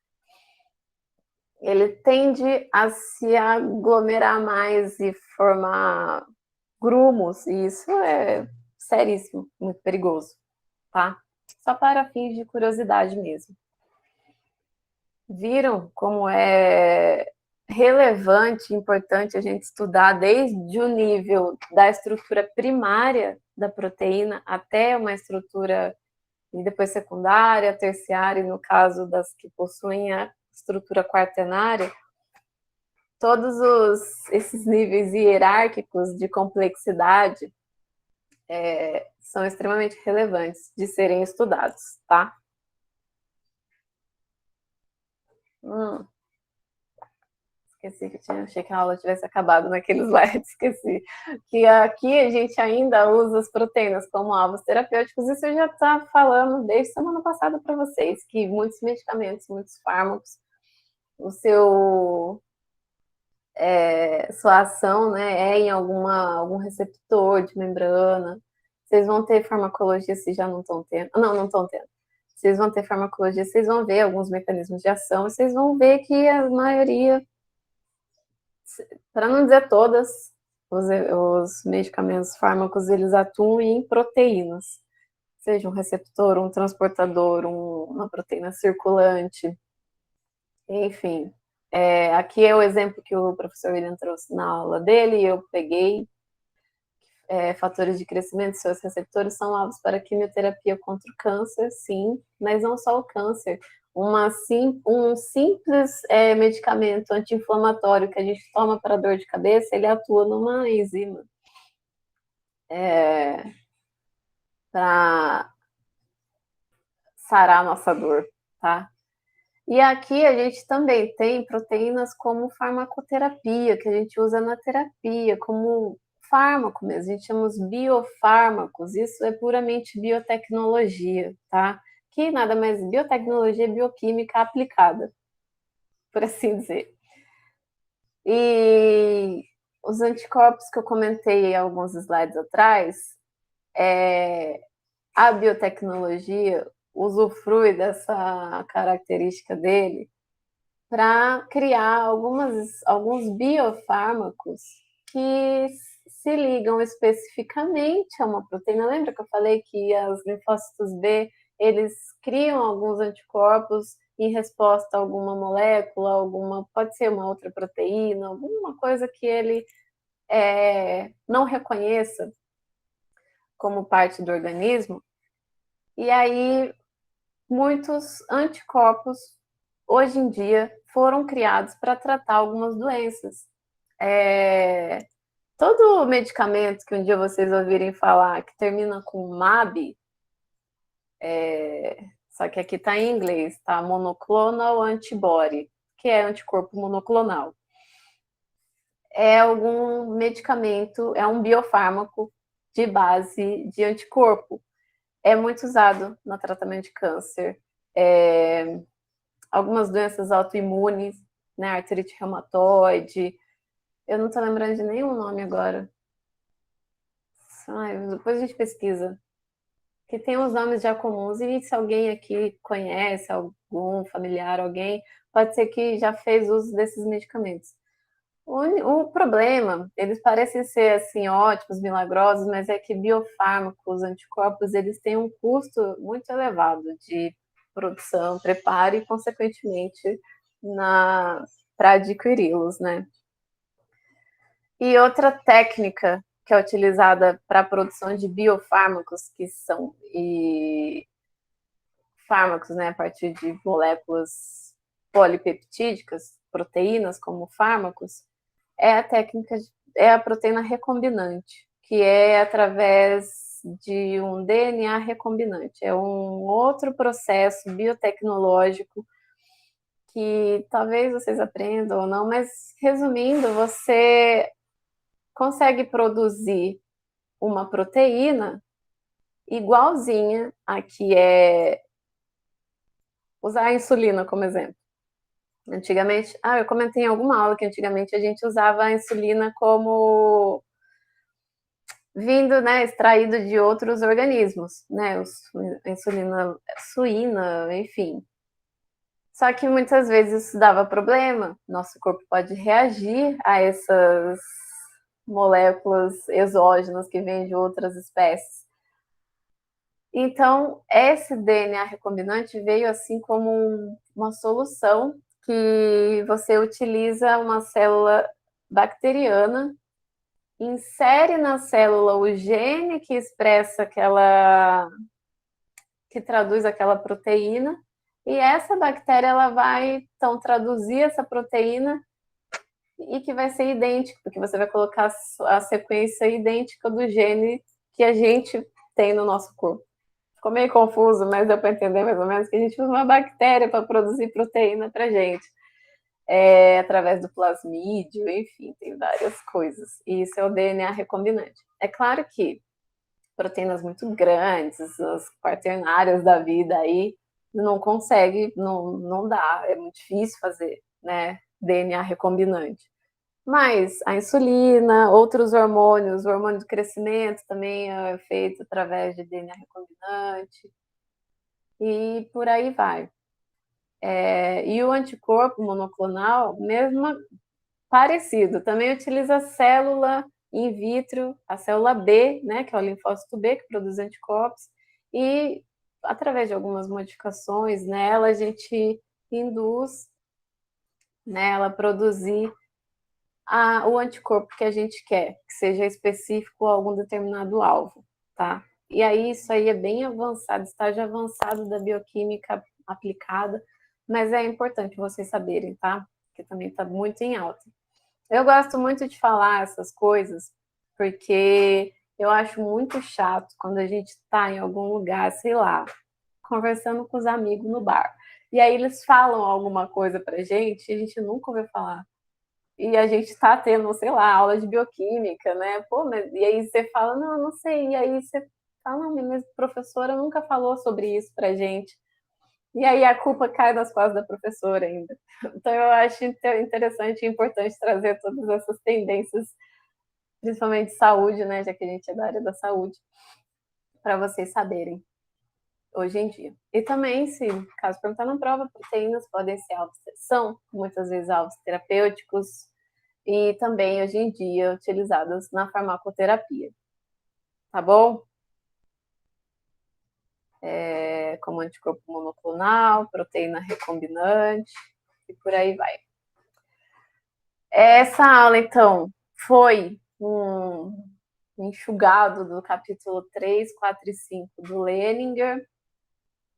ele tende a se aglomerar mais e formar grumos, e isso é seríssimo, muito perigoso, tá? Só para fins de curiosidade mesmo. Viram como é relevante, importante a gente estudar desde o nível da estrutura primária da proteína até uma estrutura e depois secundária, terciária, e no caso das que possuem a estrutura quaternária, todos esses níveis hierárquicos de complexidade são extremamente relevantes de serem estudados, tá? Esqueci achei que a aula tivesse acabado naquele slide, esqueci. Que aqui a gente ainda usa as proteínas como alvos terapêuticos, isso eu já estava falando desde semana passada para vocês, que muitos medicamentos, muitos fármacos, sua ação, né, é em algum receptor de membrana. Vocês vão ter farmacologia, se já não estão tendo. Não estão tendo. Vocês vão ter farmacologia, vocês vão ver alguns mecanismos de ação, vocês vão ver que a maioria, para não dizer todas, os medicamentos, fármacos, eles atuam em proteínas, seja um receptor, um transportador, uma proteína circulante, Enfim, aqui é o exemplo que o professor William trouxe na aula dele, e eu peguei. Fatores de crescimento, seus receptores são alvos para quimioterapia contra o câncer, sim, mas não só o câncer. Um simples medicamento anti-inflamatório que a gente toma para dor de cabeça, ele atua numa enzima para sarar a nossa dor, tá? E aqui a gente também tem proteínas como farmacoterapia, que a gente usa na terapia, como fármaco mesmo, a gente chama os biofármacos, isso é puramente biotecnologia, tá? Que nada mais biotecnologia bioquímica aplicada, por assim dizer. E os anticorpos que eu comentei alguns slides atrás, a biotecnologia usufrui dessa característica dele para criar alguns biofármacos que se ligam especificamente a uma proteína. Lembra que eu falei que os linfócitos B, eles criam alguns anticorpos em resposta a alguma molécula, pode ser uma outra proteína, alguma coisa que ele não reconheça como parte do organismo. E aí, muitos anticorpos, hoje em dia, foram criados para tratar algumas doenças. Todo medicamento que um dia vocês ouvirem falar que termina com MAB, só que aqui está em inglês, tá? Monoclonal antibody, que é anticorpo monoclonal. É algum medicamento, é um biofármaco de base de anticorpo. É muito usado no tratamento de câncer. Algumas doenças autoimunes, né? Artrite reumatoide. Eu não estou lembrando de nenhum nome agora. Depois a gente pesquisa. Que tem uns nomes já comuns, e se alguém aqui conhece algum familiar, alguém, pode ser que já fez uso desses medicamentos. O problema, eles parecem ser assim ótimos, milagrosos, mas é que biofármacos, anticorpos, eles têm um custo muito elevado de produção, preparo e, consequentemente, para adquiri-los, né? E outra técnica que é utilizada para a produção de biofármacos, que são fármacos, né, a partir de moléculas polipeptídicas, proteínas como fármacos, é a proteína recombinante, que é através de um DNA recombinante. É um outro processo biotecnológico que talvez vocês aprendam ou não, mas resumindo, você consegue produzir uma proteína igualzinha a que usar a insulina como exemplo. Antigamente, eu comentei em alguma aula que antigamente a gente usava a insulina como vindo, né, extraído de outros organismos, né, a insulina suína, enfim. Só que muitas vezes isso dava problema, nosso corpo pode reagir a essas moléculas exógenas que vêm de outras espécies. Então, esse DNA recombinante veio assim como uma solução que você utiliza uma célula bacteriana, insere na célula o gene que expressa que traduz aquela proteína, e essa bactéria ela vai então traduzir essa proteína e que vai ser idêntico, porque você vai colocar a sequência idêntica do gene que a gente tem no nosso corpo. Ficou meio confuso, mas deu para entender mais ou menos que a gente usa uma bactéria para produzir proteína para a gente. Através do plasmídio, enfim, tem várias coisas. E isso é o DNA recombinante. É claro que proteínas muito grandes, as quaternárias da vida aí, não consegue, não dá, é muito difícil fazer, né, DNA recombinante. Mas a insulina, outros hormônios, o hormônio do crescimento também é feito através de DNA recombinante, e por aí vai. E o anticorpo monoclonal, mesmo parecido, também utiliza a célula in vitro, a célula B, né, que é o linfócito B, que produz anticorpos, e através de algumas modificações nela, a gente induz né, ela produzir o anticorpo que a gente quer, que seja específico a algum determinado alvo, tá? E aí isso aí é bem avançado, estágio avançado da bioquímica aplicada, mas é importante vocês saberem, tá? Porque também está muito em alta. Eu gosto muito de falar essas coisas, porque eu acho muito chato quando a gente está em algum lugar, sei lá, conversando com os amigos no bar. E aí eles falam alguma coisa pra gente e a gente nunca ouviu falar. E a gente está tendo, sei lá, aula de bioquímica, né? Pô, e aí você fala, não, não sei. E aí você fala, não, minha professora nunca falou sobre isso pra gente. E aí a culpa cai nas costas da professora ainda. Então eu acho interessante e importante trazer todas essas tendências, principalmente de saúde, né? Já que a gente é da área da saúde, para vocês saberem hoje em dia. E também, se caso perguntar na prova, proteínas podem ser alvos, são muitas vezes alvos terapêuticos e também hoje em dia utilizadas na farmacoterapia. Tá bom? Como anticorpo monoclonal, proteína recombinante e por aí vai. Essa aula, então, foi um enxugado do capítulo 3, 4 e 5 do Leninger.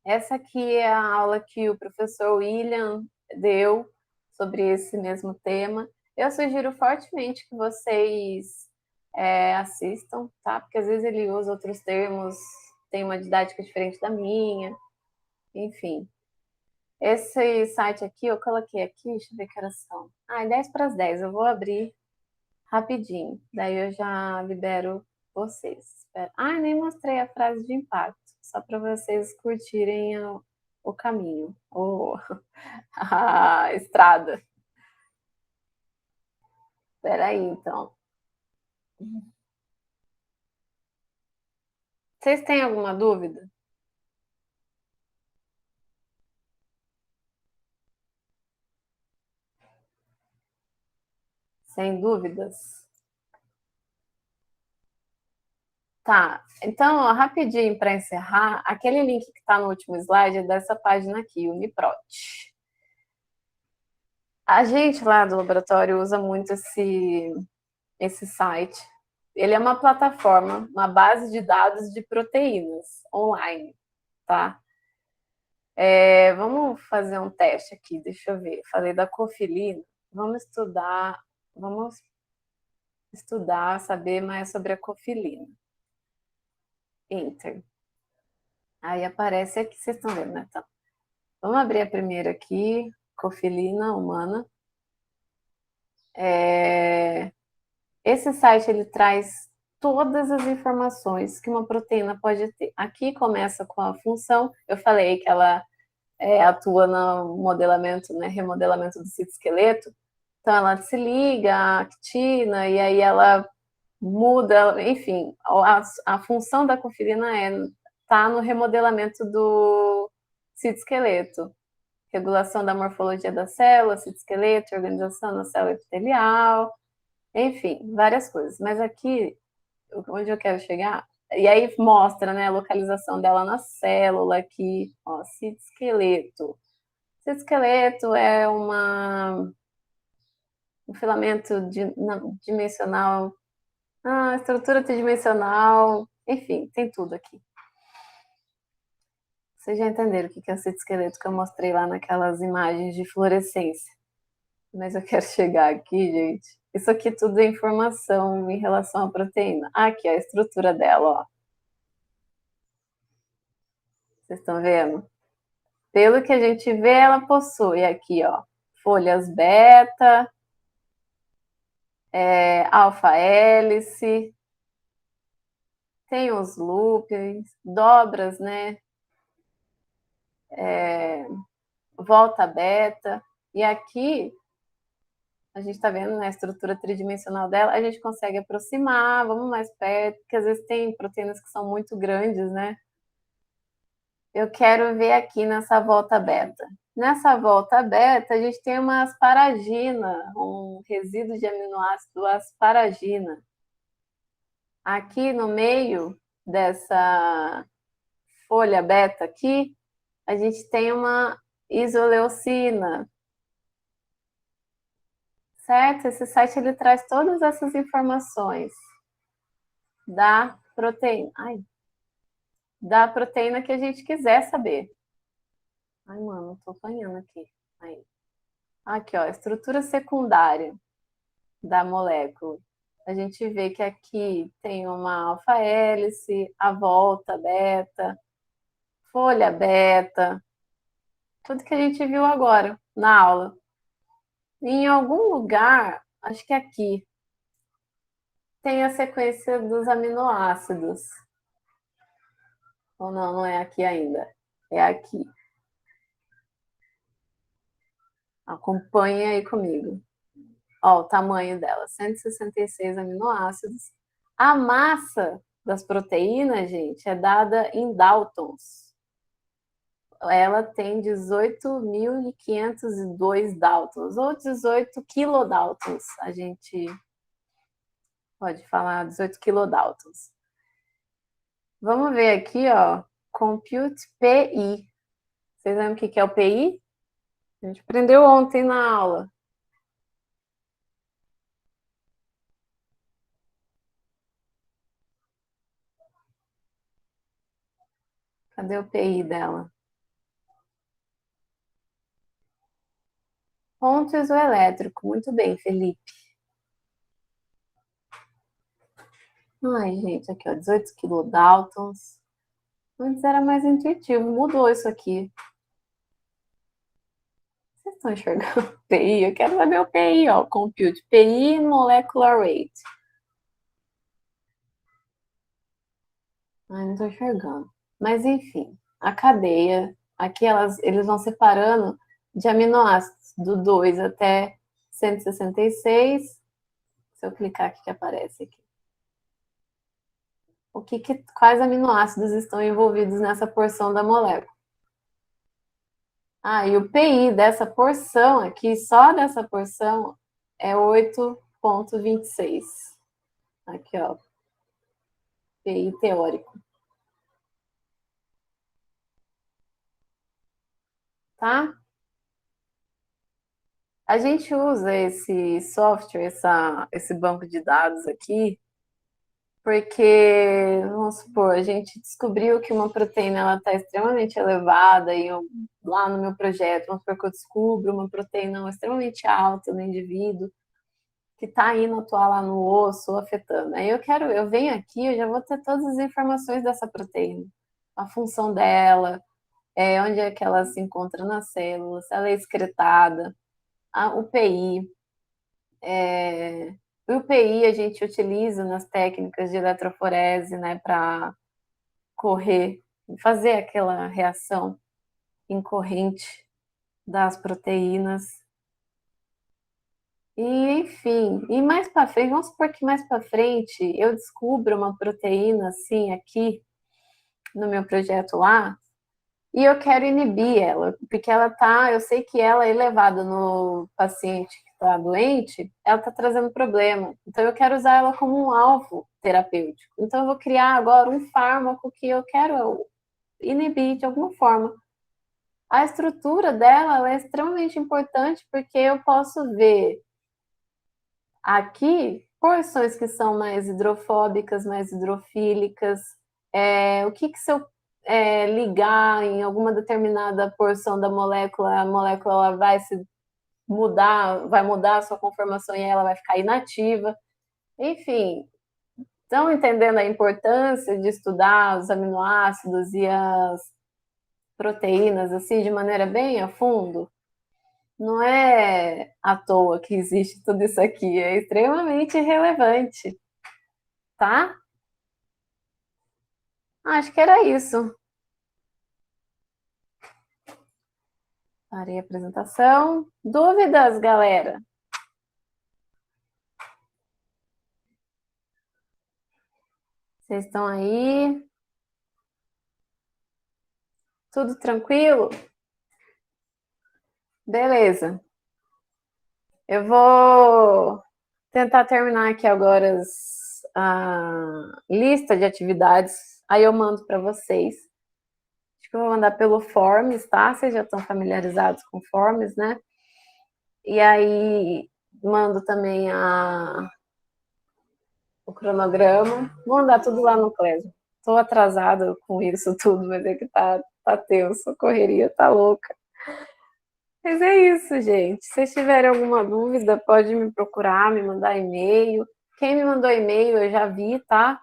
Essa aqui é a aula que o professor William deu sobre esse mesmo tema. Eu sugiro fortemente que vocês assistam, tá? Porque às vezes ele usa outros termos, tem uma didática diferente da minha, enfim. Esse site aqui, eu coloquei aqui, deixa eu ver que horas são. 10 para as 10, eu vou abrir rapidinho, daí eu já libero vocês. Nem mostrei a frase de impacto, só para vocês curtirem o caminho, a estrada. Espera aí, então. Vocês têm alguma dúvida? Sem dúvidas? Tá, então, ó, rapidinho para encerrar, aquele link que está no último slide é dessa página aqui, Uniprot. A gente lá do laboratório usa muito esse site. Ele é uma plataforma, uma base de dados de proteínas online, tá? Vamos fazer um teste aqui, deixa eu ver. Falei da cofilina. Vamos estudar, saber mais sobre a cofilina. Enter. Aí aparece aqui, vocês estão vendo, né? Então, vamos abrir a primeira aqui, cofilina humana. Esse site ele traz todas as informações que uma proteína pode ter. Aqui começa com a função. Eu falei que ela atua no modelamento, né, remodelamento do citoesqueleto. Então ela se liga à actina e aí ela muda, enfim, a função da cofilina tá no remodelamento do citoesqueleto, regulação da morfologia da célula, citoesqueleto, organização da célula epitelial, enfim, várias coisas. Mas aqui, onde eu quero chegar, e aí mostra, né, a localização dela na célula aqui, ó, citoesqueleto. Citoesqueleto é um filamento dimensional, estrutura tridimensional, enfim, tem tudo aqui. Vocês já entenderam o que é o citoesqueleto que eu mostrei lá naquelas imagens de fluorescência. Mas eu quero chegar aqui, gente. Isso aqui tudo é informação em relação à proteína. Aqui, a estrutura dela, ó. Vocês estão vendo? Pelo que a gente vê, ela possui aqui, ó, folhas beta, alfa-hélice, tem os loopings, dobras, né? Volta beta. E aqui, a gente está vendo, né, a estrutura tridimensional dela, a gente consegue aproximar, vamos mais perto, porque às vezes tem proteínas que são muito grandes, né? Eu quero ver aqui nessa volta beta. Nessa volta beta, a gente tem uma asparagina, um resíduo de aminoácido asparagina. Aqui no meio dessa folha beta aqui, a gente tem uma isoleucina. certo? Esse site ele traz todas essas informações da proteína, da proteína que a gente quiser saber. Ai, mano, tô apanhando aqui. Aí. Aqui, ó, estrutura secundária da molécula. A gente vê que aqui tem uma alfa-hélice, a volta beta, folha beta, tudo que a gente viu agora na aula. Em algum lugar, acho que aqui, tem a sequência dos aminoácidos. Ou não, não é aqui ainda. É aqui. Acompanhe aí comigo. Ó, o tamanho dela, 166 aminoácidos. A massa das proteínas, gente, é dada em Daltons. Ela tem 18.502 Daltons, ou 18 kilodaltons. A gente pode falar 18 kilodaltons. Vamos ver aqui, ó, Compute PI. Vocês lembram o que é o PI? A gente aprendeu ontem na aula. Cadê o PI dela? Ponto isoelétrico. Muito bem, Felipe. Ai, gente, aqui, ó, 18 kilodaltons. Antes era mais intuitivo, mudou isso aqui. Vocês estão enxergando o PI? Eu quero saber o PI, ó, Compute. PI Molecular Rate. Ai, não estou enxergando. Mas, enfim, a cadeia, aqui eles vão separando de aminoácidos, do 2 até 166. Se eu clicar aqui, que aparece aqui. Quais aminoácidos estão envolvidos nessa porção da molécula? E o PI dessa porção aqui, só dessa porção, é 8,26. Aqui, ó. PI teórico. Tá? A gente usa esse software, esse banco de dados aqui, porque, vamos supor, a gente descobriu que uma proteína está extremamente elevada e lá no meu projeto, vamos supor que eu descubro uma proteína extremamente alta no indivíduo, que está indo atuar lá no osso, afetando. Aí eu venho aqui, eu já vou ter todas as informações dessa proteína, a função dela, onde é que ela se encontra na célula, se ela é excretada, o PI. O PI a gente utiliza nas técnicas de eletroforese, né, para fazer aquela reação em corrente das proteínas. E, enfim, e mais para frente, vamos supor que mais para frente eu descubro uma proteína assim aqui no meu projeto lá, e eu quero inibir ela, porque eu sei que ela é elevada no paciente que está doente, ela está trazendo problema. Então eu quero usar ela como um alvo terapêutico. Então eu vou criar agora um fármaco que eu quero inibir de alguma forma. A estrutura dela é extremamente importante porque eu posso ver aqui porções que são mais hidrofóbicas, mais hidrofílicas, o que se eu ligar em alguma determinada porção da molécula, a molécula ela vai mudar a sua conformação e ela vai ficar inativa. Enfim, estão entendendo a importância de estudar os aminoácidos e as proteínas assim de maneira bem a fundo? Não é à toa que existe tudo isso aqui, é extremamente relevante, tá? Acho que era isso. Parei a apresentação. Dúvidas, galera? Vocês estão aí? Tudo tranquilo? Beleza. Eu vou tentar terminar aqui agora a lista de atividades. Aí eu mando para vocês. Acho que eu vou mandar pelo Forms, tá? Vocês já estão familiarizados com Forms, né? E aí, mando também o cronograma. Vou mandar tudo lá no Clésio. Estou atrasada com isso tudo, mas é que tá tenso, a correria tá louca. Mas é isso, gente. Se vocês tiverem alguma dúvida, pode me procurar, me mandar e-mail. Quem me mandou e-mail eu já vi, tá?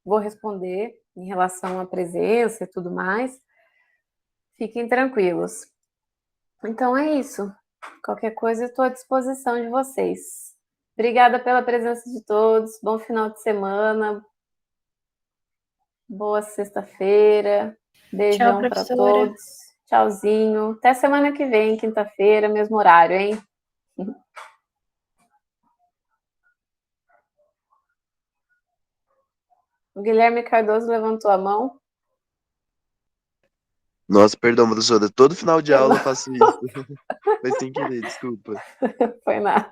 Vou responder em relação à presença e tudo mais. Fiquem tranquilos. Então é isso. Qualquer coisa eu estou à disposição de vocês. Obrigada pela presença de todos. Bom final de semana. Boa sexta-feira. Beijão para professora. todos. Tchauzinho. Até semana que vem, quinta-feira, mesmo horário, hein? O Guilherme Cardoso levantou a mão. Nossa, perdão, professora. Todo final de aula eu faço isso. Mas sem querer, desculpa. Foi nada.